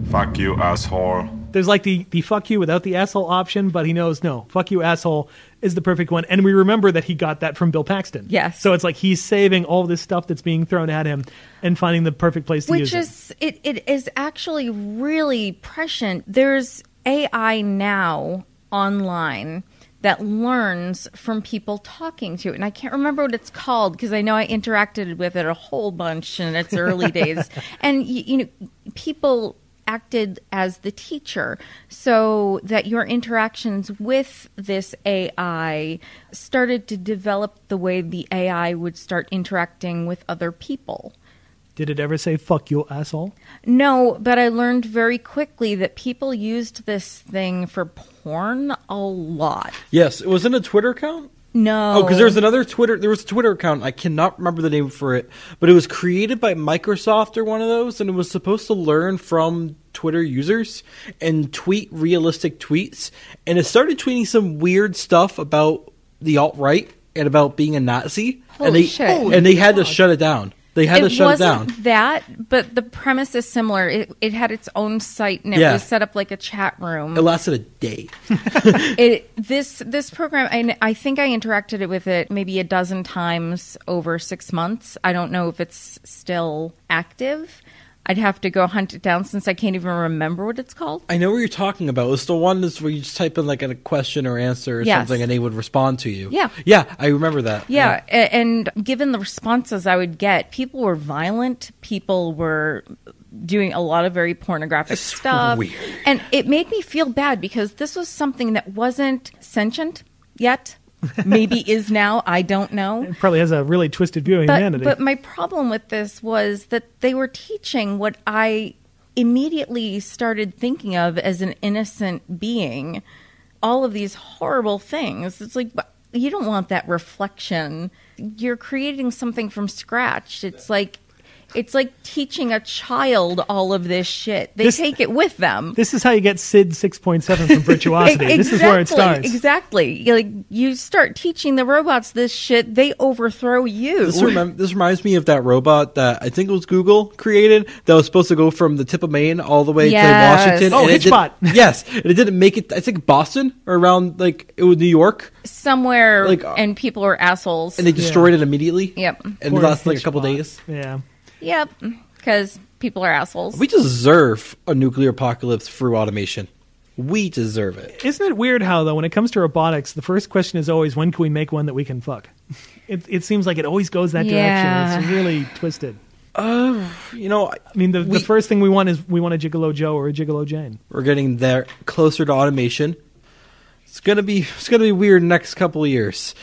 Fuck you, asshole. There's like the fuck you without the asshole option, but he knows, no, fuck you, asshole is the perfect one. And we remember that he got that from Bill Paxton. Yes. So it's like he's saving all this stuff that's being thrown at him and finding the perfect place to use it. It is actually really prescient. There's AI now online that learns from people talking to it. And I can't remember what it's called because I know I interacted with it a whole bunch in its early days. And, you know, people acted as the teacher so that your interactions with this AI started to develop the way the AI would start interacting with other people. Did it ever say fuck you, asshole? No, but I learned very quickly that people used this thing for porn a lot. Yes, it was in a Twitter account? No. Oh, because there was a Twitter account. I cannot remember the name for it, but it was created by Microsoft or one of those, and it was supposed to learn from Twitter users and tweet realistic tweets. And it started tweeting some weird stuff about the alt-right and about being a Nazi. Holy shit. And they had to shut it down. They had to shut it down. It wasn't that, but the premise is similar. It had its own site, and it was set up like a chat room. It lasted a day. This program, I think I interacted with it maybe a dozen times over 6 months. I don't know if it's still active. I'd have to go hunt it down since I can't even remember what it's called. I know what you're talking about. It's the one where you just type in like a question or answer or something and they would respond to you. Yeah. Yeah, I remember that. Yeah, and given the responses I would get, people were violent. People were doing a lot of very pornographic stuff. Weird. And it made me feel bad because this was something that wasn't sentient yet. Maybe is now. I don't know. It probably has a really twisted view of humanity. But my problem with this was that they were teaching what I immediately started thinking of as an innocent being all of these horrible things. It's like, you don't want that reflection. You're creating something from scratch. It's like teaching a child all of this shit. They take it with them. This is how you get Sid 6.7 from Virtuosity. Exactly, this is where it starts. Exactly. Like, you start teaching the robots this shit, they overthrow you. This reminds me of that robot that I think it was Google created that was supposed to go from the tip of Maine all the way to Washington. Oh, Hitchbot. Yes. And it didn't make it, I think, Boston or around, like, it was New York. Somewhere, and people are assholes. And they destroyed it immediately. Yep. And it lasted like a couple days. Yeah. Yep, because people are assholes. We deserve a nuclear apocalypse through automation. We deserve it. Isn't it weird how, though, when it comes to robotics, the first question is always, when can we make one that we can fuck? It seems like it always goes that direction. It's really twisted. I mean, the first thing we want is we want a Gigolo Joe or a Gigolo Jane. We're getting there closer to automation. It's gonna be weird next couple of years.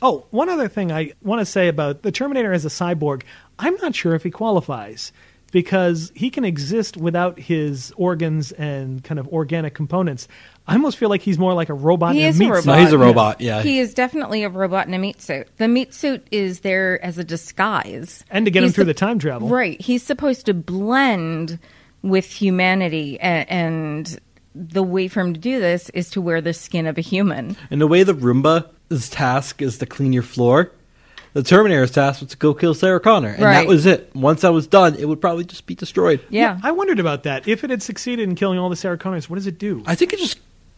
Oh, one other thing I want to say about the Terminator as a cyborg, I'm not sure if he qualifies, because he can exist without his organs and kind of organic components. I almost feel like he's more like a robot in a meat suit. No, he's a robot, yeah. He is definitely a robot in a meat suit. The meat suit is there as a disguise. And to get him through the time travel. Right. He's supposed to blend with humanity, and the way for him to do this is to wear the skin of a human. And the way the Roomba's task is to clean your floor, the Terminator's task was to go kill Sarah Connor. And that was it. Once that was done, it would probably just be destroyed. Yeah. I wondered about that. If it had succeeded in killing all the Sarah Connors, what does it do? I think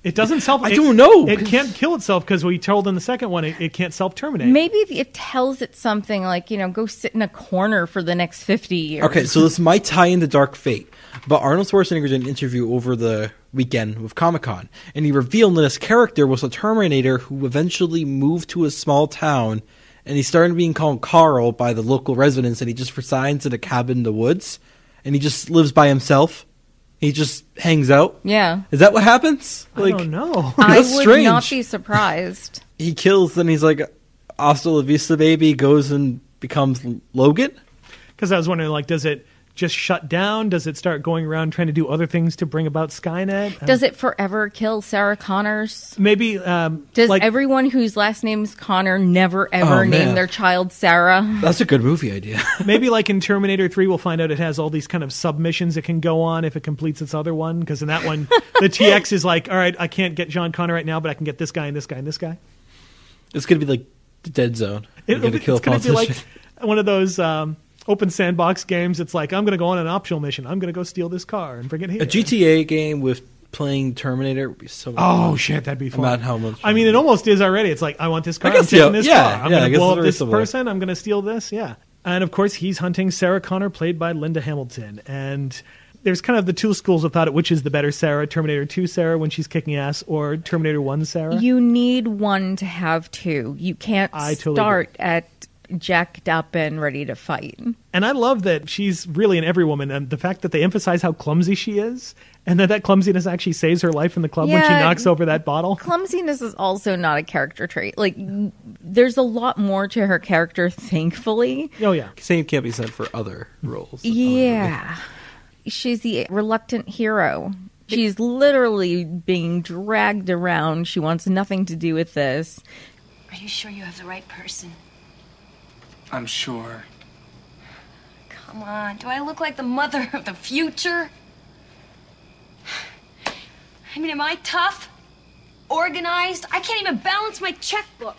it doesn't self... I don't know. It can't kill itself because we told in the second one it can't self-terminate. Maybe it tells it something like, go sit in a corner for the next 50 years. Okay, so this might tie into Dark Fate, but Arnold Schwarzenegger did an interview over the weekend with Comic-Con, and he revealed that his character was a Terminator who eventually moved to a small town, and he started being called Carl by the local residents, and he just resigns in a cabin in the woods, and he just lives by himself. He just hangs out. Yeah. Is that what happens? I don't know. I That's would strange. not be surprised. He kills, then he's like, hasta la vista, baby, goes and becomes Logan? Because I was wondering, like, does it just shut down? Does it start going around trying to do other things to bring about Skynet? Does it forever kill Sarah Connors? Maybe. Does everyone whose last name's Connor never ever name their child Sarah? That's a good movie idea. Maybe like in Terminator 3, we'll find out it has all these kind of submissions it can go on if it completes its other one. Because in that one, the TX is like, all right, I can't get John Connor right now, but I can get this guy and this guy and this guy. It's going to be like the Dead Zone. It's going to be like one of those... open sandbox games. It's like, I'm going to go on an optional mission. I'm going to go steal this car and bring it here. A GTA game with playing Terminator would be so much fun. Shit, that'd be fun. About how much I mean, it almost is already. It's like, I want this car. I'm taking this car. I'm going to blow up this person. I'm going to steal this. Yeah. And of course, he's hunting Sarah Connor, played by Linda Hamilton. And there's kind of the two schools of thought, which is the better Sarah, Terminator 2 Sarah when she's kicking ass, or Terminator 1 Sarah. You need one to have two. You can't start at jacked up and ready to fight. And I love that she's really an every woman, and the fact that they emphasize how clumsy she is, and that clumsiness actually saves her life in the club when she knocks over that bottle. Clumsiness is also not a character trait. Like, there's a lot more to her character, thankfully. Oh, yeah. Same can't be said for other roles. Yeah. She's the reluctant hero. She's literally being dragged around. She wants nothing to do with this. Are you sure you have the right person? I'm sure. Come on, do I look like the mother of the future? I mean, am I tough? Organized? I can't even balance my checkbook.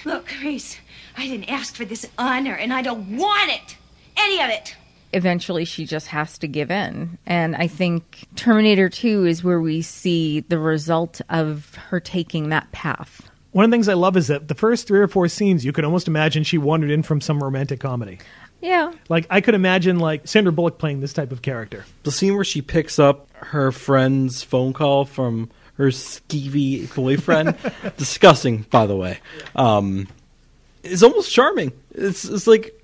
Look, Reese, I didn't ask for this honor, and I don't want it. Any of it. Eventually, she just has to give in. And I think Terminator 2 is where we see the result of her taking that path. One of the things I love is that the first 3 or 4 scenes, you could almost imagine she wandered in from some romantic comedy. Yeah. Like, I could imagine, like, Sandra Bullock playing this type of character. The scene where she picks up her friend's phone call from her skeevy boyfriend, disgusting, by the way, is almost charming. It's like,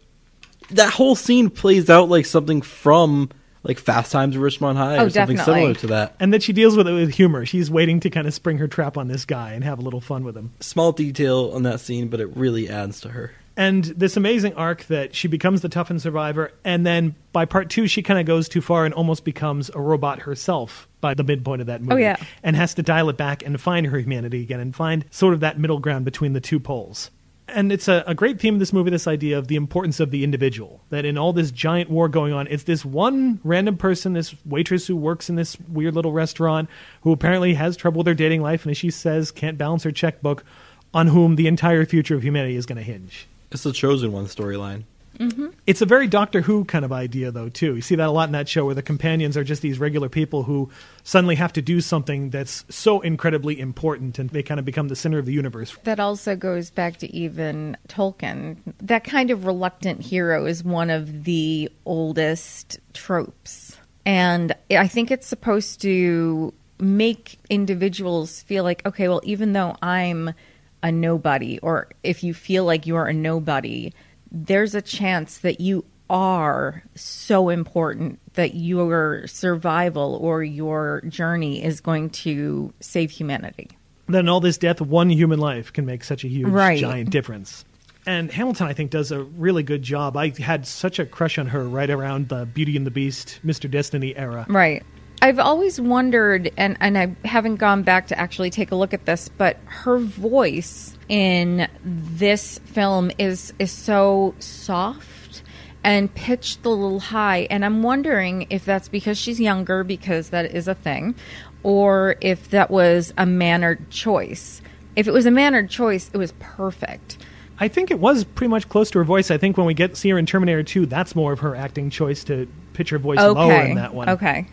that whole scene plays out like something from... like Fast Times at Ridgemont High or something similar to that. And that she deals with it with humor. She's waiting to kind of spring her trap on this guy and have a little fun with him. Small detail on that scene, but it really adds to her. And this amazing arc that she becomes the toughened survivor, and then by part 2, she kind of goes too far and almost becomes a robot herself by the midpoint of that movie. Oh, yeah. And has to dial it back and find her humanity again and find sort of that middle ground between the two poles. And it's a great theme of this movie, this idea of the importance of the individual. That in all this giant war going on, it's this one random person, this waitress who works in this weird little restaurant, who apparently has trouble with her dating life, and as she says, can't balance her checkbook, on whom the entire future of humanity is going to hinge. It's the chosen one storyline. Mm-hmm. It's a very Doctor Who kind of idea, though, too. You see that a lot in that show, where the companions are just these regular people who suddenly have to do something that's so incredibly important, and they kind of become the center of the universe. That also goes back to even Tolkien. That kind of reluctant hero is one of the oldest tropes. And I think it's supposed to make individuals feel like, okay, well, even though I'm a nobody, or if you feel like you're a nobody, there's a chance that you are so important that your survival or your journey is going to save humanity. Then all this death, one human life can make such a huge, Right. giant difference. And Hamilton, I think, does a really good job. I had such a crush on her right around the Beauty and the Beast, Mr. Destiny era. Right. I've always wondered, and I haven't gone back to actually take a look at this, but her voice in this film is so soft and pitched a little high. And I'm wondering if that's because she's younger, because that is a thing, or if that was a mannered choice. If it was a mannered choice, it was perfect. I think it was pretty much close to her voice. I think when we see her in Terminator 2, that's more of her acting choice to pitch her voice lower in that one. Okay.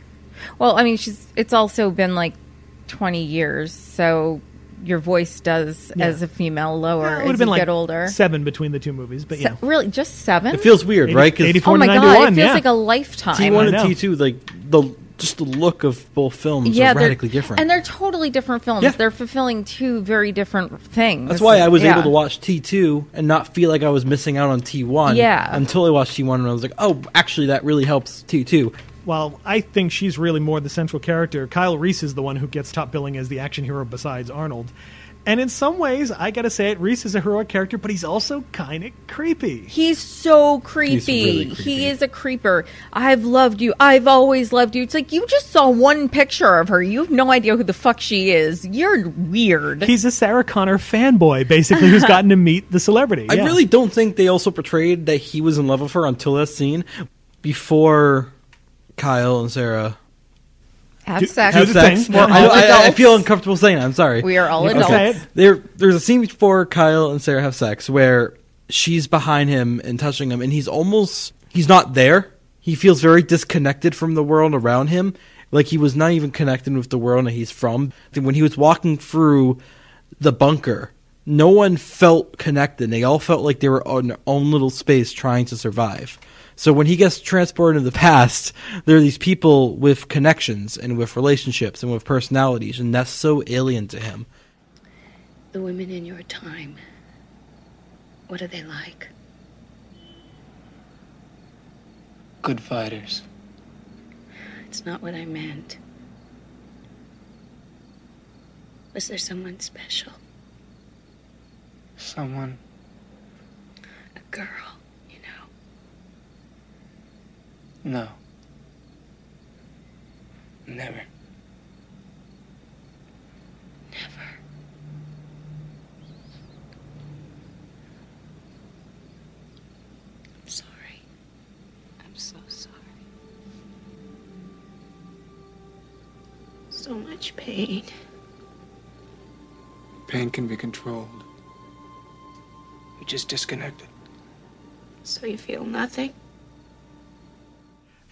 Well, I mean, it's also been like 20 years, so your voice does, as a female, lower it would have as been you like get older. 7 between the two movies, but yeah. Really? Just 7? It feels weird, right? 84 oh my to God, 91, it feels yeah. like a lifetime. T1 and T2, like just the look of both films are radically different. And they're totally different films. Yeah. They're fulfilling two very different things. That's why I was able to watch T2 and not feel like I was missing out on T1 until I watched T1 and I was like, oh, actually that really helps T2. While I think she's really more the central character, Kyle Reese is the one who gets top billing as the action hero besides Arnold. And in some ways, I gotta say it, Reese is a heroic character, but he's also kind of creepy. He's so creepy. He's really creepy. He is a creeper. I've loved you. I've always loved you. It's like, you just saw one picture of her. You have no idea who the fuck she is. You're weird. He's a Sarah Connor fanboy, basically, who's gotten to meet the celebrity. I really don't think they also portrayed that he was in love with her until that scene before Kyle and Sarah have sex. Have sex. We're all I adults. feel uncomfortable saying that. I'm sorry. We are all adults. Okay. There's a scene before Kyle and Sarah have sex where she's behind him and touching him, and he's not there. He feels very disconnected from the world around him, like he was not even connected with the world that he's from. When he was walking through the bunker, no one felt connected. They all felt like they were on their own little space trying to survive. So when he gets transported into the past, there are these people with connections and with relationships and with personalities, and that's so alien to him. The women in your time, what are they like? Good fighters. It's not what I meant. Was there someone special? Someone. A girl, you know. No. Never. Never. I'm sorry. I'm so sorry. So much pain. Pain can be controlled. You just disconnected. So you feel nothing?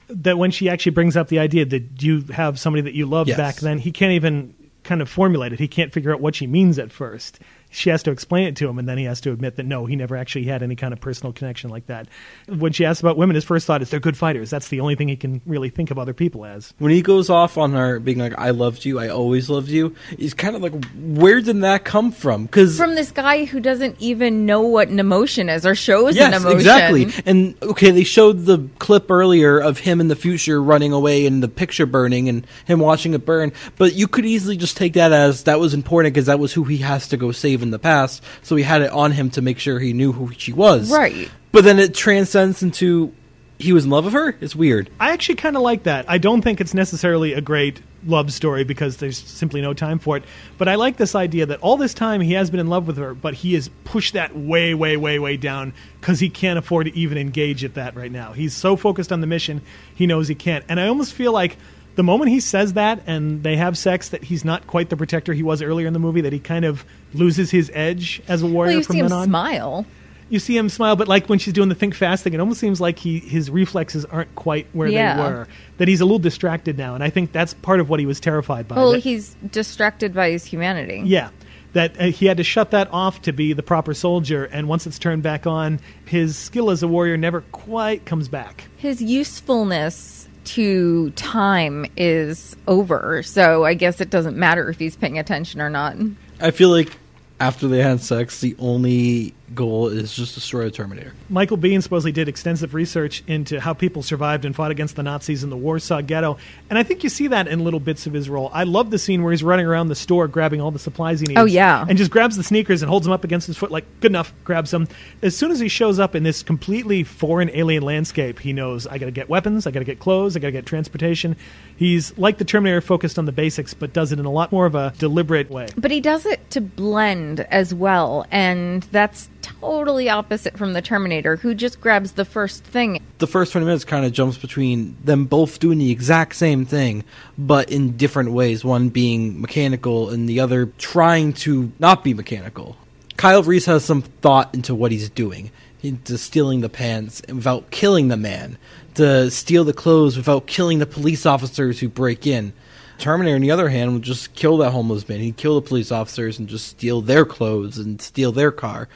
That when she actually brings up the idea that you have somebody that you loved back then, he can't even kind of formulate it. He can't figure out what she means at first. She has to explain it to him, and then he has to admit that no, he never actually had any kind of personal connection like that. When she asks about women, his first thought is they're good fighters. That's the only thing he can really think of other people as. When he goes off on her being like, I loved you, I always loved you, he's kind of like, where did that come from? From this guy who doesn't even know what an emotion is or shows an emotion. Exactly. And okay, they showed the clip earlier of him in the future running away and the picture burning and him watching it burn, but you could easily just take that as that was important because that was who he has to go save live in the past, so he had it on him to make sure he knew who she was. Right. But then it transcends into he was in love with her? It's weird. I actually kind of like that. I don't think it's necessarily a great love story because there's simply no time for it. But I like this idea that all this time he has been in love with her, but he has pushed that way, way, way, way down because he can't afford to even engage at that right now. He's so focused on the mission, he knows he can't. And I almost feel like the moment he says that and they have sex, that he's not quite the protector he was earlier in the movie, that he kind of loses his edge as a warrior from then on. You see him smile. You see him smile, but like when she's doing the think fast thing, it almost seems like his reflexes aren't quite where they were. That he's a little distracted now, and I think that's part of what he was terrified by. Well, he's distracted by his humanity. Yeah, that he had to shut that off to be the proper soldier, and once it's turned back on, his skill as a warrior never quite comes back. His usefulness to time is over, so I guess it doesn't matter if he's paying attention or not. I feel like after they had sex, the only goal is just destroy a Terminator. Michael Biehn supposedly did extensive research into how people survived and fought against the Nazis in the Warsaw Ghetto, and I think you see that in little bits of his role. I love the scene where he's running around the store grabbing all the supplies he needs. Oh, yeah. And just grabs the sneakers and holds them up against his foot like, good enough, grabs them. As soon as he shows up in this completely foreign alien landscape, he knows, I gotta get weapons, I gotta get clothes, I gotta get transportation. He's like the Terminator, focused on the basics, but does it in a lot more of a deliberate way. But he does it to blend as well, and that's totally opposite from the Terminator, who just grabs the first thing. The first 20 minutes kind of jumps between them both doing the exact same thing, but in different ways, one being mechanical and the other trying to not be mechanical. Kyle Reese has some thought into what he's doing, into stealing the pants without killing the man, to steal the clothes without killing the police officers who break in. Terminator, on the other hand, would just kill that homeless man. He'd kill the police officers and just steal their clothes and steal their car.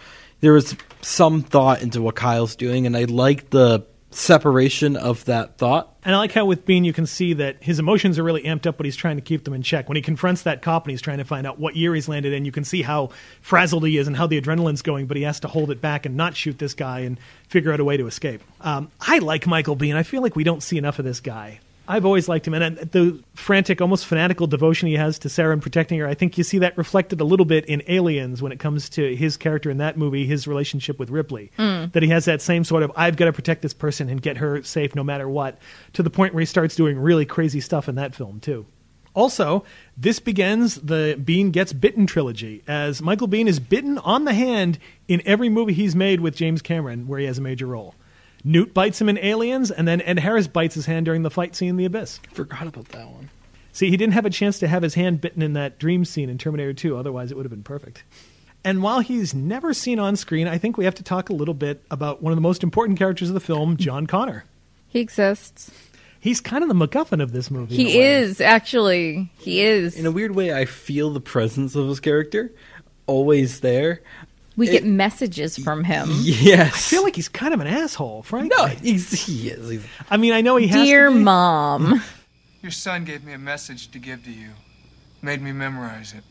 There was some thought into what Kyle's doing, and I like the separation of that thought. And I like how with Biehn you can see that his emotions are really amped up, but he's trying to keep them in check. When he confronts that cop and he's trying to find out what year he's landed in, you can see how frazzled he is and how the adrenaline's going, but he has to hold it back and not shoot this guy and figure out a way to escape. I like Michael Biehn. I feel like we don't see enough of this guy. I've always liked him, and the frantic, almost fanatical devotion he has to Sarah and protecting her, I think you see that reflected a little bit in Aliens when it comes to his character in that movie, his relationship with Ripley. That he has that same sort of, I've got to protect this person and get her safe no matter what, to the point where he starts doing really crazy stuff in that film, too. Also, this begins the Biehn Gets Bitten trilogy, as Michael Biehn is bitten on the hand in every movie he's made with James Cameron, where he has a major role. Newt bites him in Aliens, and then Ed Harris bites his hand during the fight scene in The Abyss. Forgot about that one. See, he didn't have a chance to have his hand bitten in that dream scene in Terminator 2, otherwise it would have been perfect. And while he's never seen on screen, I think we have to talk a little bit about one of the most important characters of the film, John Connor. He exists. He's kind of the MacGuffin of this movie. He is, actually. He is. In a weird way, I feel the presence of his character always there. We get messages from him. Yes. I feel like he's kind of an asshole, frankly. No, he is. I mean, I know he has Dear to be. Mom. Your son gave me a message to give to you. Made me memorize it.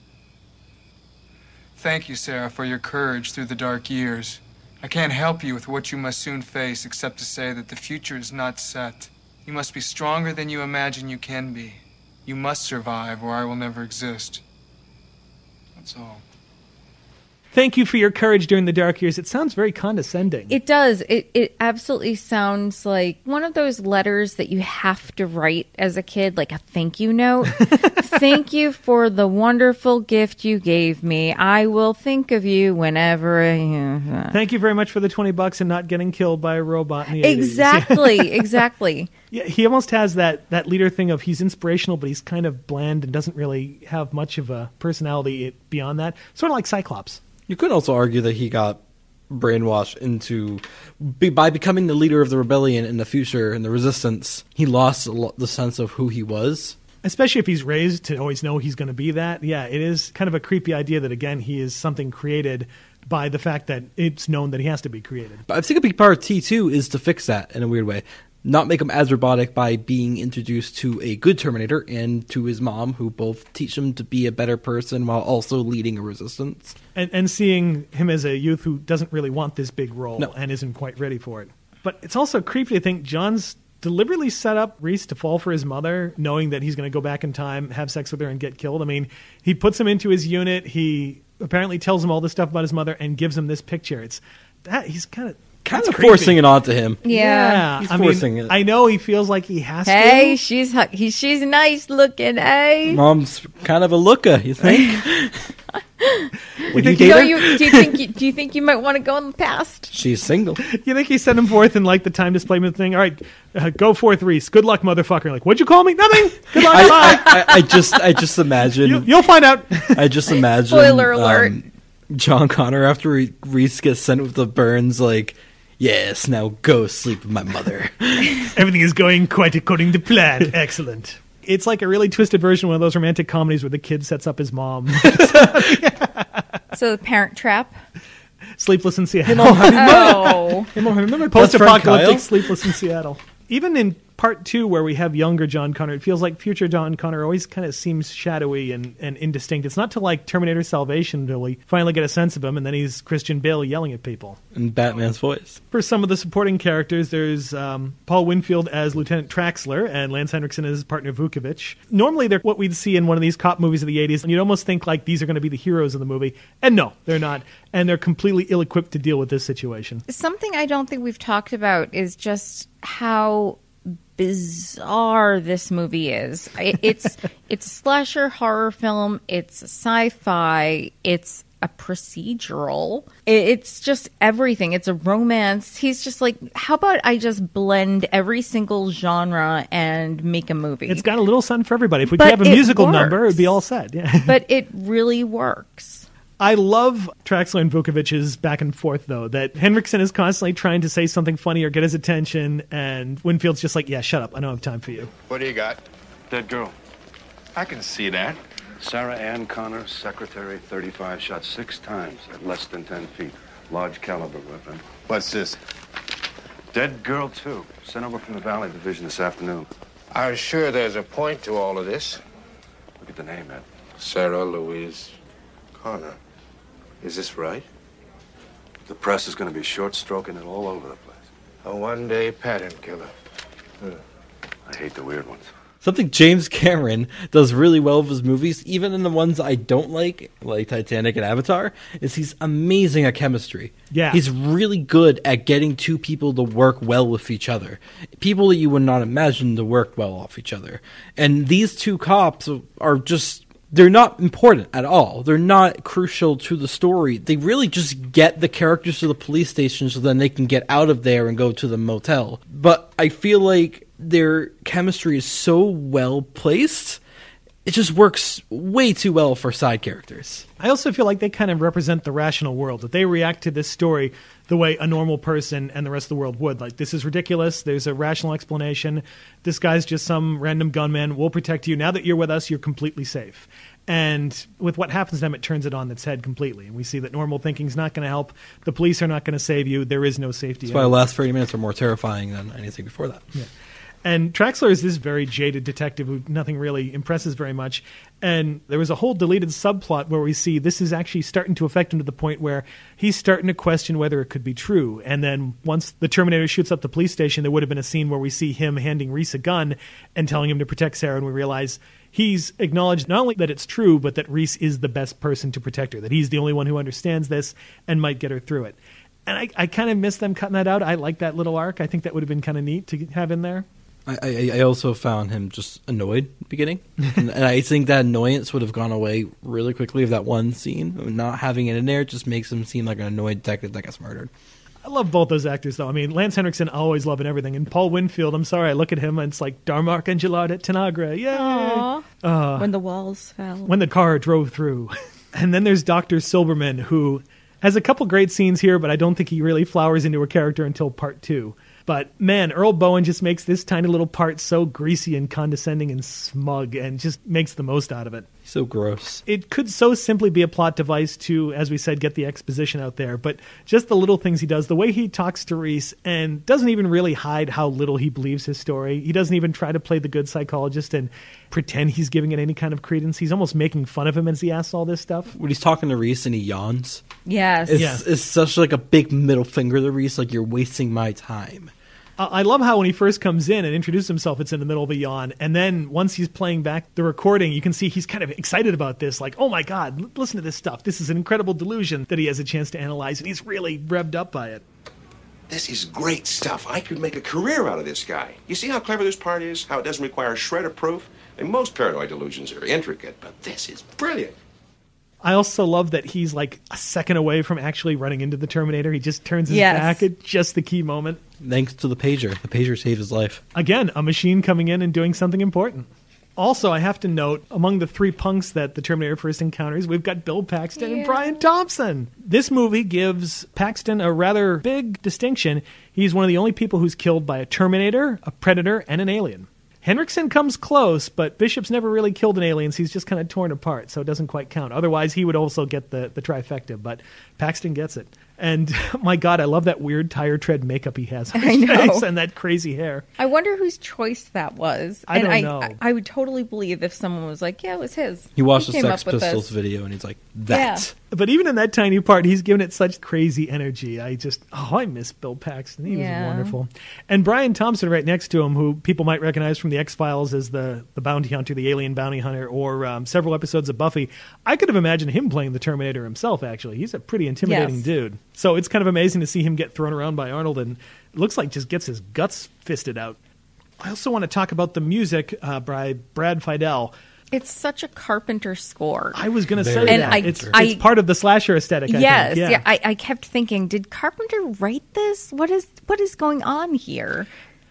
Thank you, Sarah, for your courage through the dark years. I can't help you with what you must soon face except to say that the future is not set. You must be stronger than you imagine you can be. You must survive or I will never exist. That's all. Thank you for your courage during the dark years. It sounds very condescending. It does. It absolutely sounds like one of those letters that you have to write as a kid, like a thank you note. Thank you for the wonderful gift you gave me. I will think of you whenever. Thank you very much for the $20 and not getting killed by a robot in the 80s. Exactly, exactly. Yeah, he almost has that leader thing of he's inspirational, but he's kind of bland and doesn't really have much of a personality beyond that. Sort of like Cyclops. You could also argue that he got brainwashed into, by becoming the leader of the rebellion in the future and the resistance, he lost the sense of who he was. Especially if he's raised to always know he's going to be that. Yeah, it is kind of a creepy idea that, again, he is something created by the fact that it's known that he has to be created. But I think a big part of T2 is to fix that in a weird way. Not make him as robotic by being introduced to a good Terminator and to his mom, who both teach him to be a better person while also leading a resistance. And seeing him as a youth who doesn't really want this big role and isn't quite ready for it. But it's also creepy to think John's deliberately set up Reese to fall for his mother, knowing that he's going to go back in time, have sex with her, and get killed. I mean, he puts him into his unit. He apparently tells him all this stuff about his mother and gives him this picture. It's that he's kind of forcing it onto him. Yeah. He's forcing it. I know he feels like he has to. Hey, she's nice looking, eh? Mom's kind of a looker, you think? Do you think you might want to go in the past? She's single. You think he sent him forth in like the time displacement thing? All right, go forth, Reese. Good luck, motherfucker. Like, what'd you call me? Nothing. Good luck. Bye. I just imagine. You'll find out. I just imagine. Spoiler alert. John Connor, after Reese gets sent with the burns, like, yes, now go sleep with my mother. Everything is going quite according to plan. Excellent. It's like a really twisted version of one of those romantic comedies where the kid sets up his mom. So the Parent Trap. Sleepless in Seattle. Hey, Mom, remember post-apocalyptic Sleepless in Seattle. Even in part 2, where we have younger John Connor, it feels like future John Connor always kind of seems shadowy and indistinct. It's not till like Terminator Salvation until we finally get a sense of him, and then he's Christian Bale yelling at people. In Batman's voice. For some of the supporting characters, there's Paul Winfield as Lieutenant Traxler and Lance Henriksen as his partner Vukovic. Normally, they're what we'd see in one of these cop movies of the 80s, and you'd almost think like these are going to be the heroes of the movie. And no, they're not. And they're completely ill-equipped to deal with this situation. Something I don't think we've talked about is just how bizarre this movie is. It's a slasher horror film. It's sci-fi. It's a procedural. It's just everything. It's a romance. He's just like, how about I just blend every single genre and make a movie? It's got a little something for everybody. If we could have a musical number, it'd be all set. Yeah. But it really works. I love Traxler and Vukovic's back and forth, though, that Henriksen is constantly trying to say something funny or get his attention, and Winfield's just like, yeah, shut up. I don't have time for you. What do you got? Dead girl. I can see that. Sarah Ann Connor, secretary, 35, shot 6 times at less than 10 feet. Large caliber weapon. What's this? Dead girl, too. Sent over from the Valley Division this afternoon. I'm sure there's a point to all of this. Look at the name, Ed. Sarah Louise Connor. Is this right? The press is going to be short-stroking it all over the place. A one-day pattern killer. I hate the weird ones. Something James Cameron does really well with his movies, even in the ones I don't like Titanic and Avatar, is he's amazing at chemistry. Yeah. He's really good at getting two people to work well with each other. People that you would not imagine to work well off each other. And these two cops are just... they're not important at all. They're not crucial to the story. They really just get the characters to the police station so then they can get out of there and go to the motel. But I feel like their chemistry is so well placed, it just works way too well for side characters. I also feel like they kind of represent the rational world, that they react to this story the way a normal person and the rest of the world would. Like, this is ridiculous. There's a rational explanation. This guy's just some random gunman. We'll protect you. Now that you're with us, you're completely safe. And with what happens to them, it turns it on its head completely. And we see that normal thinking is not going to help. The police are not going to save you. There is no safety. That's why the last 30 minutes are more terrifying than anything before that. Yeah. And Traxler is this very jaded detective who nothing really impresses very much. And there was a whole deleted subplot where we see this is actually starting to affect him to the point where he's starting to question whether it could be true. And then once the Terminator shoots up the police station, there would have been a scene where we see him handing Reese a gun and telling him to protect Sarah. And we realize he's acknowledged not only that it's true, but that Reese is the best person to protect her, that he's the only one who understands this and might get her through it. And I kind of miss them cutting that out. I like that little arc. I think that would have been kind of neat to have in there. I also found him just annoyed at the beginning. and I think that annoyance would have gone away really quickly if that one scene. Not having it in there just makes him seem like an annoyed detective that gets murdered. I love both those actors, though. I mean, Lance Henriksen, always loving everything. And Paul Winfield, I'm sorry, I look at him and it's like Darmok and Gillard at Tanagra. Yay! When the walls fell. When the car drove through. And then there's Dr. Silberman, who has a couple great scenes here, but I don't think he really flowers into a character until part 2. But, man, Earl Bowen just makes this tiny little part so greasy and condescending and smug and just makes the most out of it. So gross. It could so simply be a plot device to, as we said, get the exposition out there. But just the little things he does, the way he talks to Reese and doesn't even really hide how little he believes his story. He doesn't even try to play the good psychologist and pretend he's giving it any kind of credence. He's almost making fun of him as he asks all this stuff. When he's talking to Reese and he yawns. Yes. It's such like a big middle finger to Reese, like you're wasting my time. I love how when he first comes in and introduces himself, it's in the middle of a yawn. And then once he's playing back the recording, you can see he's kind of excited about this. Like, oh my God, listen to this stuff. This is an incredible delusion that he has a chance to analyze. And he's really revved up by it. This is great stuff. I could make a career out of this guy. You see how clever this part is? How it doesn't require a shred of proof? And most paranoid delusions are intricate, but this is brilliant. I also love that he's like a second away from actually running into the Terminator. He just turns his back at just the key moment. Thanks to the pager. The pager saved his life. Again, a machine coming in and doing something important. Also, I have to note, among the three punks that the Terminator first encounters, we've got Bill Paxton and Brian Thompson. This movie gives Paxton a rather big distinction. He's one of the only people who's killed by a Terminator, a Predator, and an alien. Henriksen comes close, but Bishop's never really killed an alien, so he's just kind of torn apart, so it doesn't quite count. Otherwise, he would also get the trifecta, but Paxton gets it. And, my God, I love that weird tire tread makeup he has on his face and that crazy hair. I wonder whose choice that was. I don't know. I would totally believe if someone was like, yeah, it was his. He watched the came Sex up with Pistols this. video, and he's like, that. Yeah. But even in that tiny part, he's given it such crazy energy. I miss Bill Paxton. He was wonderful. And Brian Thompson right next to him, who people might recognize from the X-Files as the bounty hunter, the alien bounty hunter, or several episodes of Buffy. I could have imagined him playing the Terminator himself, actually. He's a pretty intimidating dude. So it's kind of amazing to see him get thrown around by Arnold, and it looks like just gets his guts fisted out. I also want to talk about the music by Brad Fiedel. It's such a Carpenter score. I was going to say that. It's part of the slasher aesthetic, I think. I kept thinking, did Carpenter write this? What is going on here?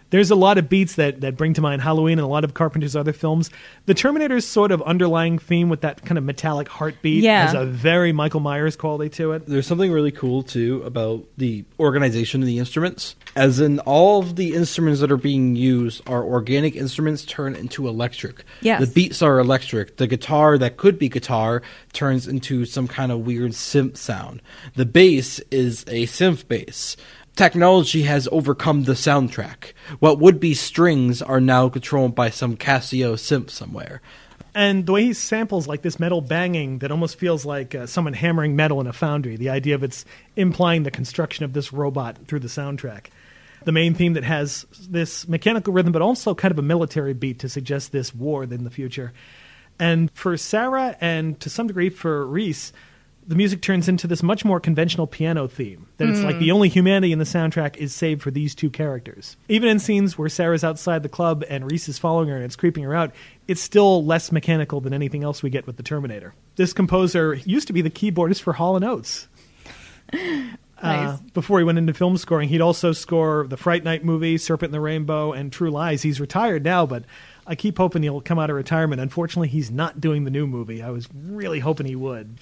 There's a lot of beats that bring to mind Halloween and a lot of Carpenter's other films. The Terminator's sort of underlying theme with that kind of metallic heartbeat has a very Michael Myers quality to it. There's something really cool, too, about the organization of the instruments. As in, all of the instruments that are being used are organic instruments turned into electric. Yes. The beats are electric. The guitar that could be guitar turns into some kind of weird synth sound. The bass is a synth bass. Technology has overcome the soundtrack. What would be strings are now controlled by some Casio synth somewhere. And the way he samples like this metal banging that almost feels like someone hammering metal in a foundry. The idea of it's implying the construction of this robot through the soundtrack. The main theme that has this mechanical rhythm, but also kind of a military beat to suggest this war in the future. And for Sarah, and to some degree for Reese, the music turns into this much more conventional piano theme. That it's like the only humanity in the soundtrack is saved for these two characters. Even in scenes where Sarah's outside the club and Reese is following her and it's creeping her out, it's still less mechanical than anything else we get with the Terminator. This composer used to be the keyboardist for Hall & Oates. Nice. Before he went into film scoring, he'd also score the Fright Night movie, Serpent in the Rainbow, and True Lies. He's retired now, but I keep hoping he'll come out of retirement. Unfortunately, he's not doing the new movie. I was really hoping he would.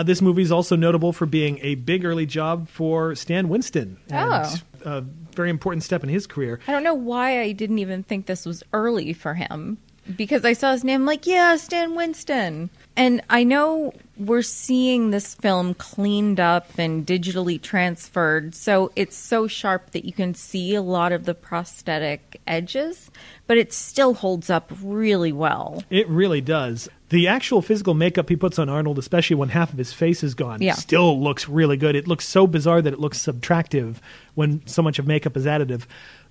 This movie is also notable for being a big early job for Stan Winston. And a very important step in his career. I don't know why I didn't even think this was early for him. Because I saw his name, like, yeah, Stan Winston. And I know we're seeing this film cleaned up and digitally transferred, so it's so sharp that you can see a lot of the prosthetic edges, but it still holds up really well. It really does. The actual physical makeup he puts on Arnold, especially when half of his face is gone, still looks really good. It looks so bizarre that it looks subtractive when so much of makeup is additive.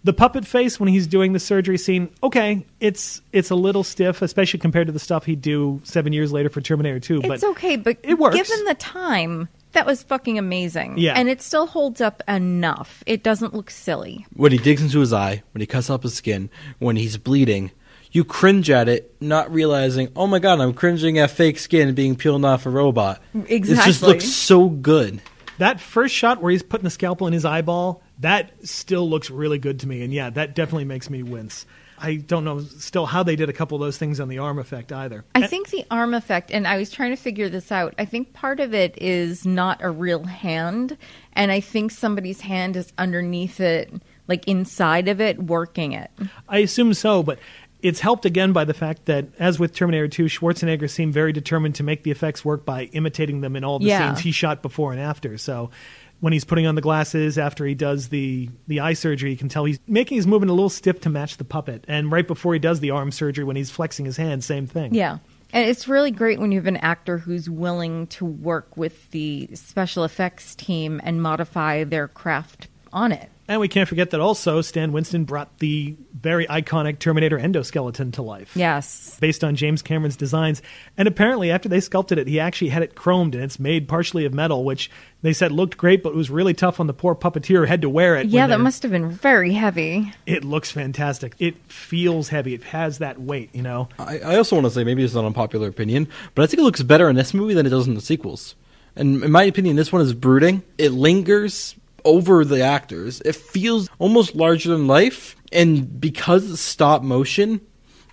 The puppet face when he's doing the surgery scene, okay, it's a little stiff, especially compared to the stuff he'd do 7 years later for Terminator 2. It's okay, but it works. Given the time, that was fucking amazing. Yeah. And it still holds up enough. It doesn't look silly. When he digs into his eye, when he cuts up his skin, when he's bleeding, you cringe at it, not realizing, oh my God, I'm cringing at fake skin being peeled off a robot. Exactly. It just looks so good. That first shot where he's putting the scalpel in his eyeball, that still looks really good to me. And yeah, that definitely makes me wince. I don't know still how they did a couple of those things on the arm effect either. I think the arm effect, and I was trying to figure this out, I think part of it is not a real hand, and I think somebody's hand is underneath it, like inside of it, working it. I assume so, but it's helped again by the fact that, as with Terminator 2, Schwarzenegger seemed very determined to make the effects work by imitating them in all the scenes he shot before and after. So when he's putting on the glasses after he does the eye surgery, you can tell he's making his movement a little stiff to match the puppet. And right before he does the arm surgery, when he's flexing his hand, same thing. Yeah. And it's really great when you have an actor who's willing to work with the special effects team and modify their craft on it. And we can't forget that also Stan Winston brought the very iconic Terminator endoskeleton to life. Yes. Based on James Cameron's designs. And apparently after they sculpted it, he actually had it chromed, and it's made partially of metal, which they said looked great, but it was really tough on the poor puppeteer who had to wear it. Yeah, that must have been very heavy. It looks fantastic. It feels heavy. It has that weight, you know. I also want to say, maybe it's not an unpopular opinion, but I think it looks better in this movie than it does in the sequels. And in my opinion, this one is brooding. It lingers over the actors. It feels almost larger than life, and because it's stop motion,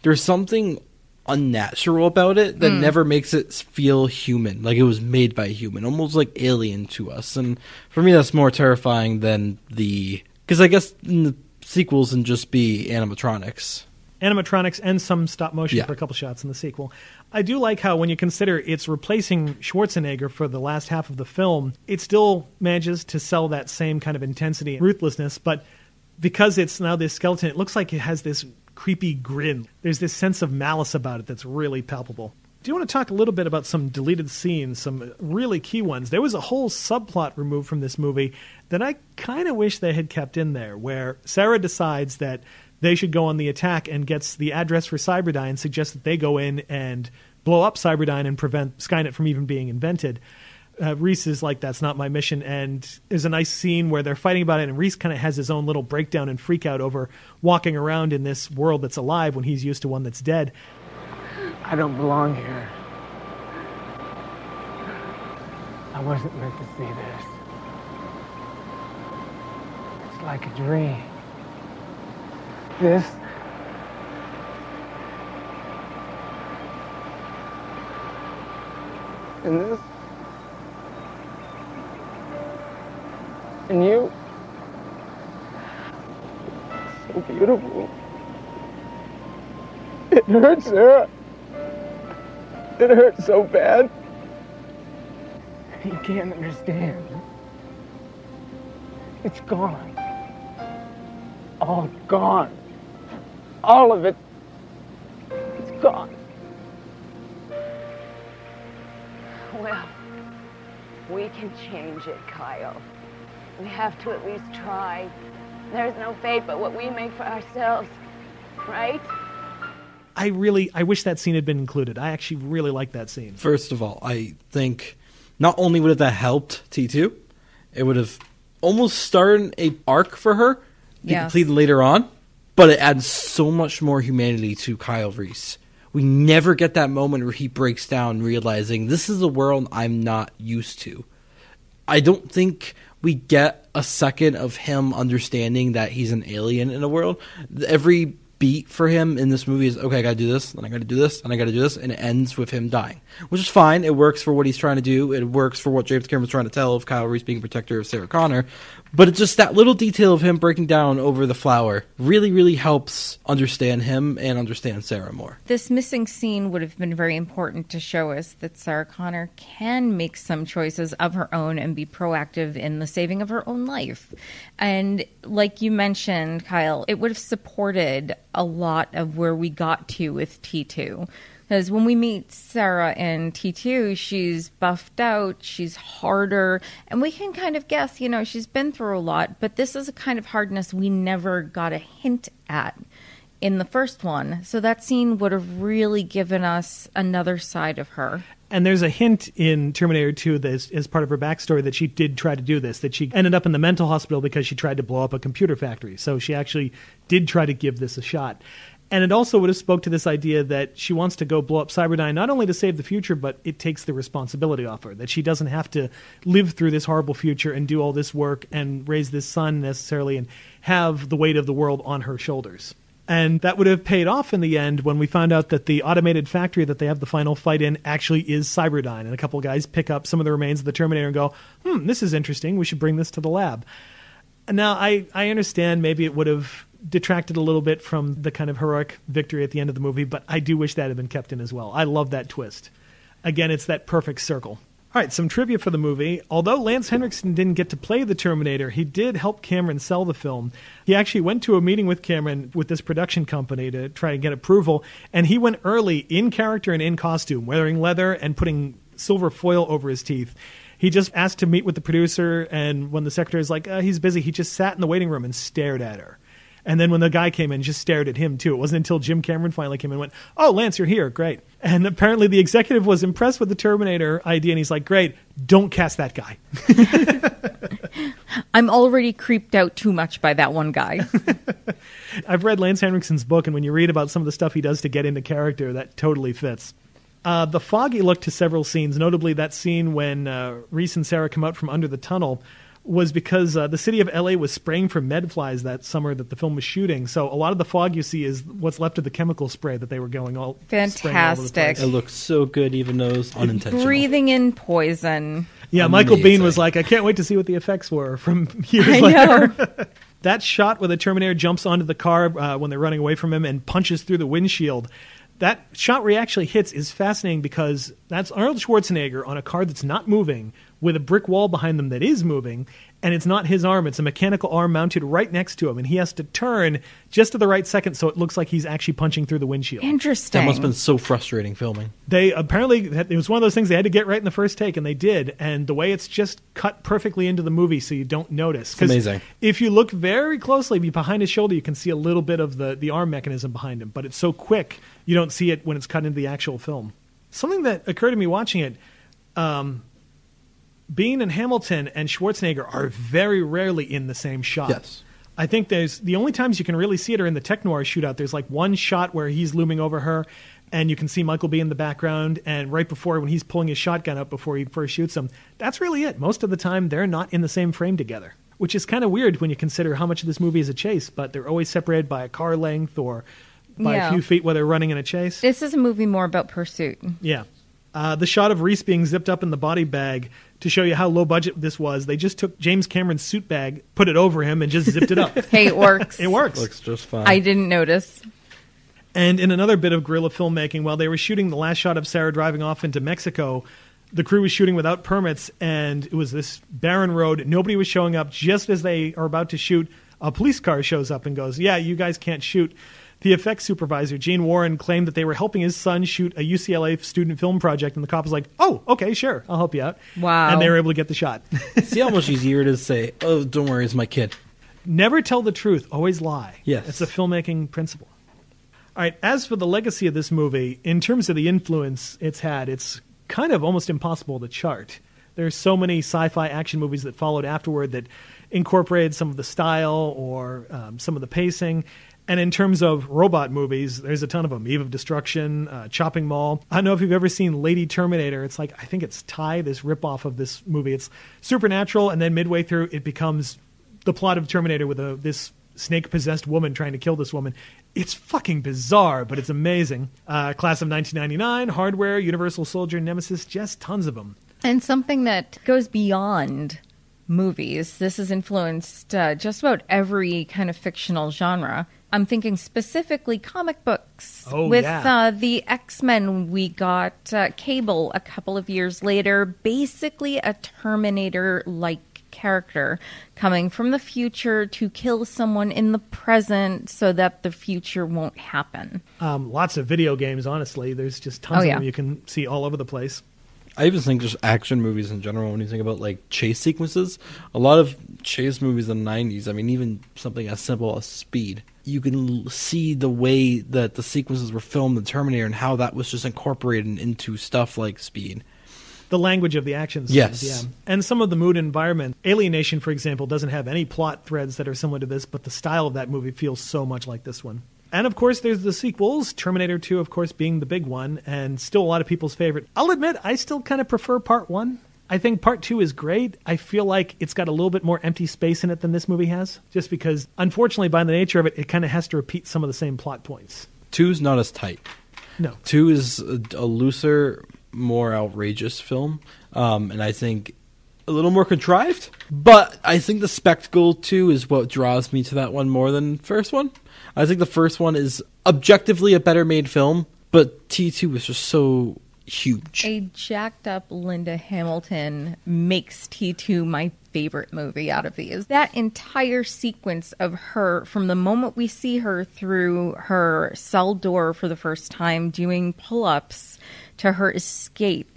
there's something unnatural about it that never makes it feel human, like it was made by a human, almost like alien to us. And for me, that's more terrifying than because I guess in the sequels can just be animatronics And some stop motion for a couple shots in the sequel. I do like how when you consider it's replacing Schwarzenegger for the last half of the film, it still manages to sell that same kind of intensity and ruthlessness, but because it's now this skeleton, it looks like it has this creepy grin. There's this sense of malice about it that's really palpable. Do you want to talk a little bit about some deleted scenes, some really key ones? There was a whole subplot removed from this movie that I kind of wish they had kept in there, where Sarah decides that they should go on the attack and gets the address for Cyberdyne, suggests that they go in and blow up Cyberdyne and prevent Skynet from even being invented. Reese is like, that's not my mission, and there's a nice scene where they're fighting about it, and Reese kind of has his own little breakdown and freak out over walking around in this world that's alive when he's used to one that's dead. I don't belong here. I wasn't meant to see this. It's like a dream. This and this and you, so beautiful. It hurts, Sarah. It hurts so bad. You can't understand. It's gone. All gone. All of it. It's gone. Well, we can change it, Kyle. We have to at least try. There's no fate but what we make for ourselves, right? I wish that scene had been included. I actually really like that scene. First of all, I think not only would have that helped T2, it would have almost started an arc for her to be completed later on, but it adds so much more humanity to Kyle Reese. We never get that moment where he breaks down realizing this is a world I'm not used to. I don't think we get a second of him understanding that he's an alien in a world. Every beat for him in this movie is, okay, I gotta do this, and I gotta do this, and I gotta do this, and it ends with him dying. Which is fine. It works for what he's trying to do. It works for what James Cameron's trying to tell of Kyle Reese being a protector of Sarah Connor. But it's just that little detail of him breaking down over the flower really, really helps understand him and understand Sarah more. This missing scene would have been very important to show us that Sarah Connor can make some choices of her own and be proactive in the saving of her own life. And like you mentioned, Kyle, it would have supported a lot of where we got to with T2. Because when we meet Sarah in T2, she's buffed out, she's harder, and we can kind of guess, she's been through a lot, but this is a kind of hardness we never got a hint at in the first one. So that scene would have really given us another side of her. And there's a hint in Terminator 2 that is part of her backstory that she did try to do this, that she ended up in the mental hospital because she tried to blow up a computer factory. So she actually did try to give this a shot. And it also would have spoke to this idea that she wants to go blow up Cyberdyne, not only to save the future, but it takes the responsibility off her, that she doesn't have to live through this horrible future and do all this work and raise this son necessarily and have the weight of the world on her shoulders. And that would have paid off in the end when we found out that the automated factory that they have the final fight in actually is Cyberdyne. And a couple of guys pick up some of the remains of the Terminator and go, this is interesting. We should bring this to the lab. Now, I understand maybe it would have detracted a little bit from the kind of heroic victory at the end of the movie, but I do wish that had been kept in as well. I love that twist. Again, it's that perfect circle. All right, some trivia for the movie. Although Lance Henriksen didn't get to play the Terminator, he did help Cameron sell the film. He actually went to a meeting with Cameron with this production company to try and get approval, and he went early in character and in costume, wearing leather and putting silver foil over his teeth. He just asked to meet with the producer, and when the secretary's like, he's busy, he just sat in the waiting room and stared at her. And then when the guy came in, just stared at him, too. It wasn't until Jim Cameron finally came in and went, oh, Lance, you're here. Great. And apparently the executive was impressed with the Terminator idea, and he's like, great, don't cast that guy. I'm already creeped out too much by that one guy. I've read Lance Henriksen's book, and when you read about some of the stuff he does to get into character, that totally fits. The foggy look to several scenes, notably that scene when Reese and Sarah come out from under the tunnel, was because the city of L.A. was spraying for medflies that summer that the film was shooting. So a lot of the fog you see is what's left of the chemical spray that they were going all fantastic. It looks so good, even though it's unintentional. Breathing in poison. Yeah, Amazing. Michael Biehn was like, I can't wait to see what the effects were from years later. That shot where the Terminator jumps onto the car when they're running away from him and punches through the windshield, that shot where he actually hits is fascinating because that's Arnold Schwarzenegger on a car that's not moving with a brick wall behind them that is moving, and it's not his arm. It's a mechanical arm mounted right next to him, and he has to turn just to the right second so it looks like he's actually punching through the windshield. Interesting. That must have been so frustrating filming. They apparently, it was one of those things they had to get right in the first take, and they did, and the way it's just cut perfectly into the movie so you don't notice. It's amazing. If you look very closely behind his shoulder, you can see a little bit of the arm mechanism behind him, but it's so quick you don't see it when it's cut into the actual film. Something that occurred to me watching it, Biehn and Hamilton and Schwarzenegger are very rarely in the same shot. Yes. I think the only times you can really see it are in the Tech Noir shootout. There's like one shot where he's looming over her, and you can see Michael Biehn in the background, and right before when he's pulling his shotgun up before he first shoots him. That's really it. Most of the time, they're not in the same frame together, which is kind of weird when you consider how much of this movie is a chase, but they're always separated by a car length or by a few feet while they're running in a chase. This is a movie more about pursuit. Yeah. The shot of Reese being zipped up in the body bag to show you how low budget this was. They just took James Cameron's suit bag, put it over him, and just zipped it up. Hey, it works. It works. Looks just fine. I didn't notice. And in another bit of guerrilla filmmaking, while they were shooting the last shot of Sarah driving off into Mexico, the crew was shooting without permits, and it was this barren road. Nobody was showing up. Just as they are about to shoot, a police car shows up and goes, yeah, you guys can't shoot. The effects supervisor, Gene Warren, claimed that they were helping his son shoot a UCLA student film project, and the cop was like, oh, okay, sure, I'll help you out. Wow. And they were able to get the shot. See how much easier it is to say, oh, don't worry, it's my kid. Never tell the truth, always lie. Yes. It's a filmmaking principle. All right, as for the legacy of this movie, in terms of the influence it's had, it's kind of almost impossible to chart. There's so many sci-fi action movies that followed afterward that incorporated some of the style or some of the pacing. And in terms of robot movies, there's a ton of them. Eve of Destruction, Chopping Mall. I don't know if you've ever seen Lady Terminator. It's like, I think it's Ty, this ripoff of this movie. It's supernatural, and then midway through, it becomes the plot of Terminator with this snake-possessed woman trying to kill this woman. It's fucking bizarre, but it's amazing. Class of 1999, Hardware, Universal Soldier, Nemesis, just tons of them. And something that goes beyond movies. This has influenced just about every kind of fictional genre. I'm thinking specifically comic books. With the X-Men, we got Cable a couple of years later, basically a Terminator-like character coming from the future to kill someone in the present so that the future won't happen. Lots of video games, honestly. There's just tons of them you can see all over the place. I even think just action movies in general, when you think about like chase sequences, a lot of chase movies in the 90s, I mean, even something as simple as Speed, you can see the way that the sequences were filmed in Terminator and how that was just incorporated into stuff like Speed. The language of the action scenes, yes. Yeah. And some of the mood and environment. Alienation, for example, doesn't have any plot threads that are similar to this, but the style of that movie feels so much like this one. And, of course, there's the sequels, Terminator 2, of course, being the big one, and still a lot of people's favorite. I'll admit, I still kind of prefer Part 1. I think Part 2 is great. I feel like it's got a little bit more empty space in it than this movie has, just because, unfortunately, by the nature of it, it kind of has to repeat some of the same plot points. 2's not as tight. No. 2 is a looser, more outrageous film, and I think a little more contrived. But I think the spectacle, too, is what draws me to that one more than the first one. I think the first one is objectively a better made film, but T2 was just so huge. A jacked up Linda Hamilton makes T2 my favorite movie out of these. That entire sequence of her, from the moment we see her through her cell door for the first time doing pull-ups to her escape,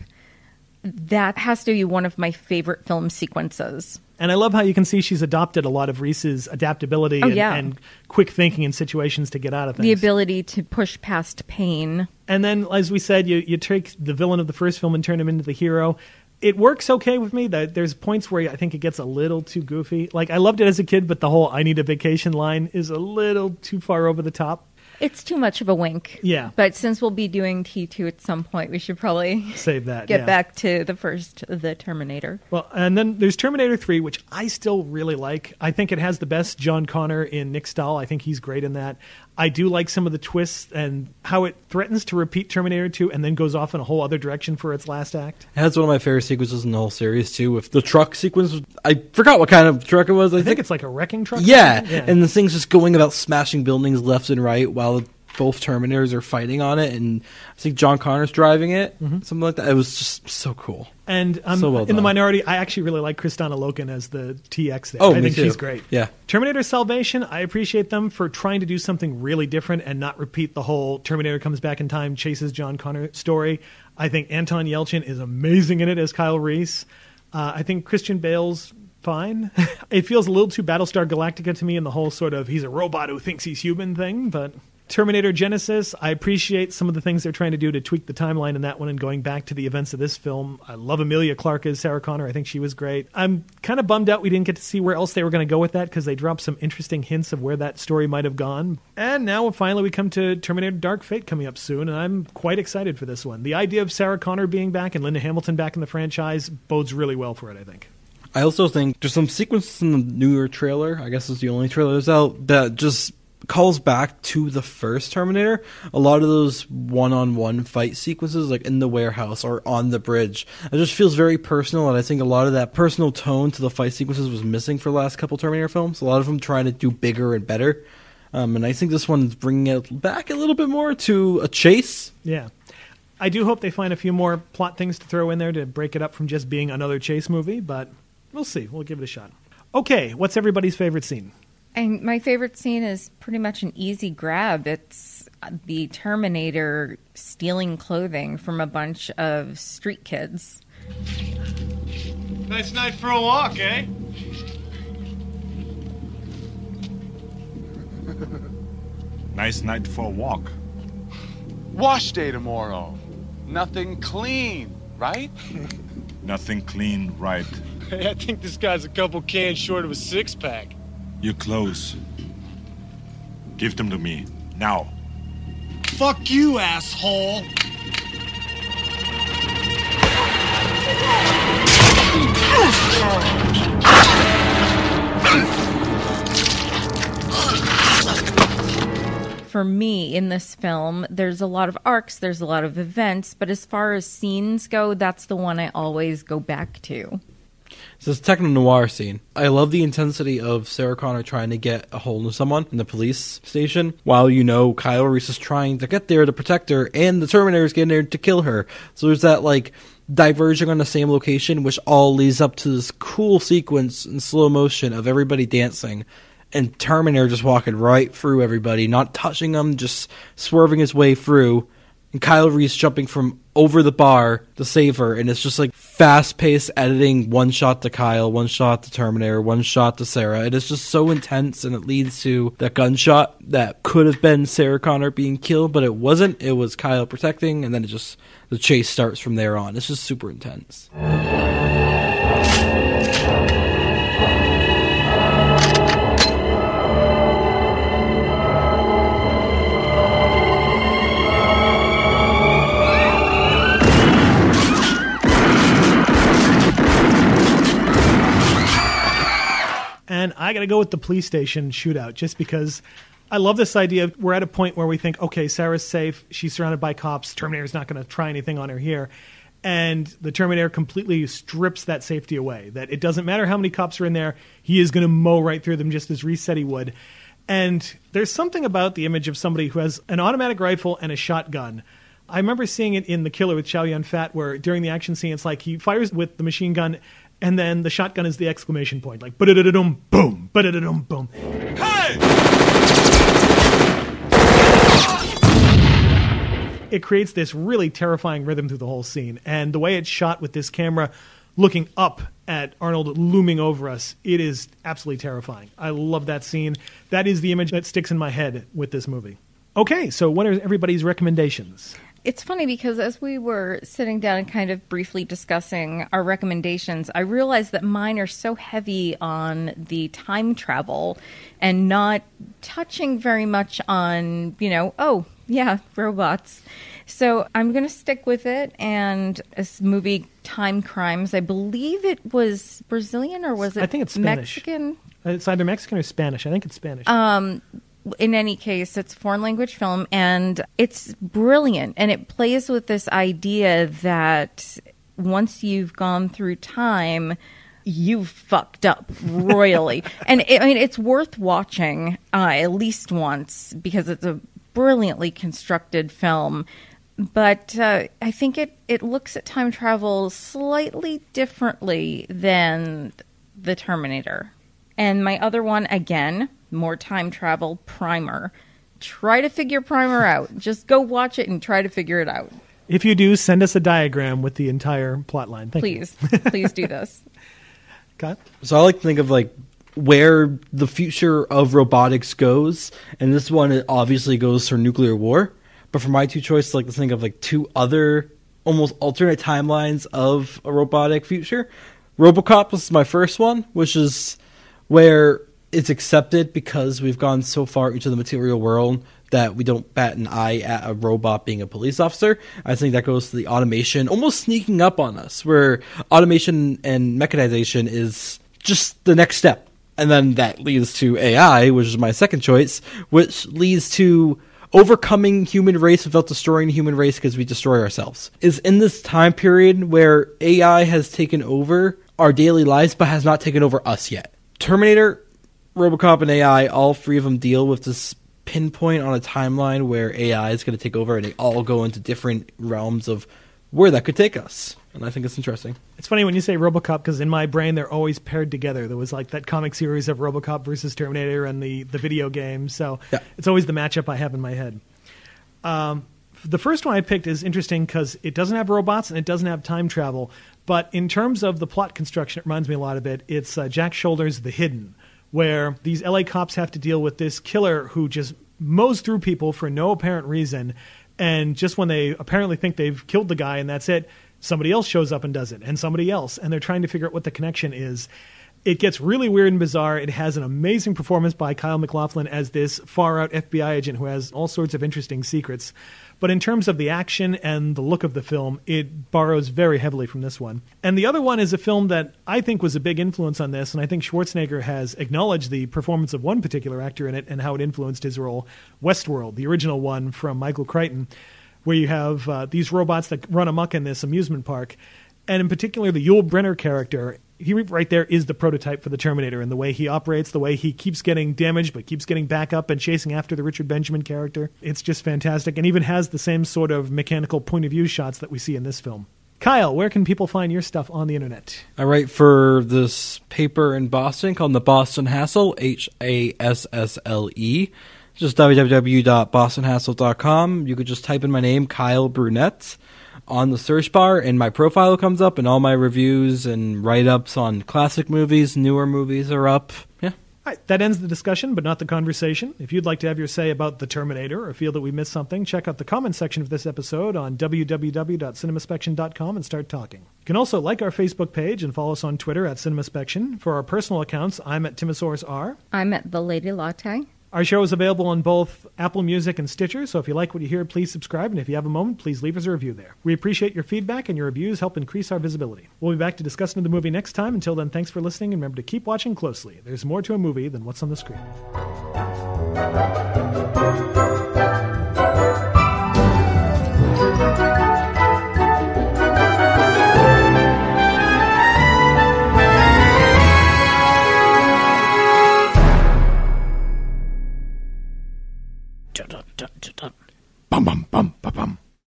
that has to be one of my favorite film sequences. And I love how you can see she's adopted a lot of Reese's adaptability and quick thinking in situations to get out of things. The ability to push past pain. And then, as we said, you take the villain of the first film and turn him into the hero. It works okay with me. There's points where I think it gets a little too goofy. Like, I loved it as a kid, but the whole "I need a vacation" line is a little too far over the top. It's too much of a wink. Yeah. But since we'll be doing T2 at some point, we should probably save that. Get back to the Terminator. Well, and then there's Terminator 3, which I still really like. I think it has the best John Connor in Nick Stahl. I think he's great in that. I do like some of the twists and how it threatens to repeat Terminator 2 and then goes off in a whole other direction for its last act. It has one of my favorite sequences in the whole series, too, with the truck sequence. I forgot what kind of truck it was. I think it's like a wrecking truck. Yeah, and the thing's just going about smashing buildings left and right while both Terminators are fighting on it, and I think John Connor's driving it, something like that. It was just so cool. And so well in the done. minority, I actually really like Kristana Loken as the TX there. Oh, I me think too. she's great. Yeah. Terminator Salvation, I appreciate them for trying to do something really different and not repeat the whole Terminator comes back in time, chases John Connor story. I think Anton Yelchin is amazing in it as Kyle Reese. I think Christian Bale's fine. It feels a little too Battlestar Galactica to me in the whole sort of he's a robot who thinks he's human thing, but Terminator Genesis, I appreciate some of the things they're trying to do to tweak the timeline in that one and going back to the events of this film. I love Emilia Clarke as Sarah Connor. I think she was great. I'm kind of bummed out we didn't get to see where else they were going to go with that because they dropped some interesting hints of where that story might have gone. And now finally we come to Terminator Dark Fate coming up soon, and I'm quite excited for this one. The idea of Sarah Connor being back and Linda Hamilton back in the franchise bodes really well for it, I think. I also think there's some sequences in the newer trailer, I guess it's the only trailer that's out, that just calls back to the first Terminator. A lot of those one-on-one fight sequences, like in the warehouse or on the bridge, it just feels very personal, and I think a lot of that personal tone to the fight sequences was missing for the last couple Terminator films. A lot of them trying to do bigger and better, and I think this one's bringing it back a little bit more to a chase. Yeah. I do hope they find a few more plot things to throw in there to break it up from just being another chase movie, but we'll see. We'll give it a shot. Okay, what's everybody's favorite scene? And my favorite scene is pretty much an easy grab. It's the Terminator stealing clothing from a bunch of street kids. Nice night for a walk, eh? Nice night for a walk. Wash day tomorrow. Nothing clean, right? Nothing clean, right? Hey, I think this guy's a couple cans short of a six-pack. Your clothes. Give them to me. Now. Fuck you, asshole! For me, in this film, there's a lot of arcs, there's a lot of events, but as far as scenes go, that's the one I always go back to. It's this techno-noir scene. I love the intensity of Sarah Connor trying to get a hold of someone in the police station, while Kyle Reese is trying to get there to protect her, and the Terminator's getting there to kill her. So there's that, diverging on the same location, which all leads up to this cool sequence in slow motion of everybody dancing, and Terminator just walking right through everybody, not touching them, just swerving his way through, and Kyle Reese jumping from over the bar to save her, and it's just fast-paced editing, one shot to Kyle, one shot to Terminator, one shot to Sarah, and it's just so intense, and it leads to that gunshot that could have been Sarah Connor being killed, but it wasn't. It was Kyle protecting, and then the chase starts from there on. It's just super intense. And I got to go with the police station shootout just because I love this idea. We're at a point where we think, okay, Sarah's safe. She's surrounded by cops. Terminator's not going to try anything on her here. And the Terminator completely strips that safety away, that it doesn't matter how many cops are in there. He is going to mow right through them just as Reese said he would. And there's something about the image of somebody who has an automatic rifle and a shotgun. I remember seeing it in The Killer with Chow Yun-Fat, where during the action scene, it's like he fires with the machine gun, and then the shotgun is the exclamation point, like ba-da-da-da-dum, boom, ba-da-da-dum, boom. Hey! it creates this really terrifying rhythm through the whole scene. And the way it's shot with this camera looking up at Arnold looming over us, it is absolutely terrifying. I love that scene. That is the image that sticks in my head with this movie. Okay, so what are everybody's recommendations? It's funny because as we were sitting down and kind of briefly discussing our recommendations, I realized that mine are so heavy on the time travel and not touching very much on, robots. So I'm going to stick with it. And this movie, Time Crimes, I believe it was Brazilian or was it I think it's Spanish. Mexican? It's either Mexican or Spanish. I think it's Spanish. In any case, it's a foreign language film, and it's brilliant. And it plays with this idea that once you've gone through time, you've fucked up royally. And it's worth watching at least once because it's a brilliantly constructed film. But I think it looks at time travel slightly differently than the Terminator. And my other one, again, more time travel, Primer. Try to figure Primer out. Just go watch it and try to figure it out. If you do, send us a diagram with the entire plot line. Please do this. Cut. So I like to think of where the future of robotics goes, and this one it obviously goes for nuclear war. But for my two choices, I like to think of two other almost alternate timelines of a robotic future. RoboCop was my first one, which is where it's accepted because we've gone so far into the material world that we don't bat an eye at a robot being a police officer. I think that goes to the automation almost sneaking up on us, where automation and mechanization is just the next step. And then that leads to AI, which is my second choice, which leads to overcoming human race without destroying the human race because we destroy ourselves. Is in this time period where AI has taken over our daily lives but has not taken over us yet. Terminator, RoboCop, and AI, all three of them deal with this pinpoint on a timeline where AI is going to take over, and they all go into different realms of where that could take us. And I think it's interesting. It's funny when you say RoboCop, because in my brain they're always paired together. There was that comic series of RoboCop versus Terminator and the video game, so It's always the matchup I have in my head. The first one I picked is interesting because it doesn't have robots and it doesn't have time travel, but in terms of the plot construction, it reminds me a lot of it. It's Jack Shoulder's The Hidden, where these LA cops have to deal with this killer who just mows through people for no apparent reason, and just when they apparently think they've killed the guy and that's it, somebody else shows up and does it, and somebody else, and they're trying to figure out what the connection is. It gets really weird and bizarre. It has an amazing performance by Kyle MacLachlan as this far-out FBI agent who has all sorts of interesting secrets. But in terms of the action and the look of the film, it borrows very heavily from this one. And the other one is a film that I think was a big influence on this, and I think Schwarzenegger has acknowledged the performance of one particular actor in it and how it influenced his role, Westworld, the original one from Michael Crichton, where you have these robots that run amok in this amusement park. And in particular, the Yul Brynner character, he right there is the prototype for the Terminator, and the way he operates, the way he keeps getting damaged but keeps getting back up and chasing after the Richard Benjamin character. It's just fantastic, and even has the same sort of mechanical point of view shots that we see in this film. Kyle, where can people find your stuff on the internet? I write for this paper in Boston called the Boston Hassle, HASSLE. Just www.bostonhassle.com. You could just type in my name, Kyle Brunette, on the search bar, and my profile comes up, and all my reviews and write-ups on classic movies, newer movies are up. Yeah. All right, that ends the discussion, but not the conversation. If you'd like to have your say about The Terminator or feel that we missed something, check out the comment section of this episode on www.cinemaspection.com and start talking. You can also like our Facebook page and follow us on Twitter at CinemaSpection. For our personal accounts, I'm at Timosaurus R. I'm at The Lady Latte. Our show is available on both Apple Music and Stitcher, so if you like what you hear, please subscribe, and if you have a moment, please leave us a review there. We appreciate your feedback, and your reviews help increase our visibility. We'll be back to discussing the movie next time. Until then, thanks for listening, and remember to keep watching closely. There's more to a movie than what's on the screen.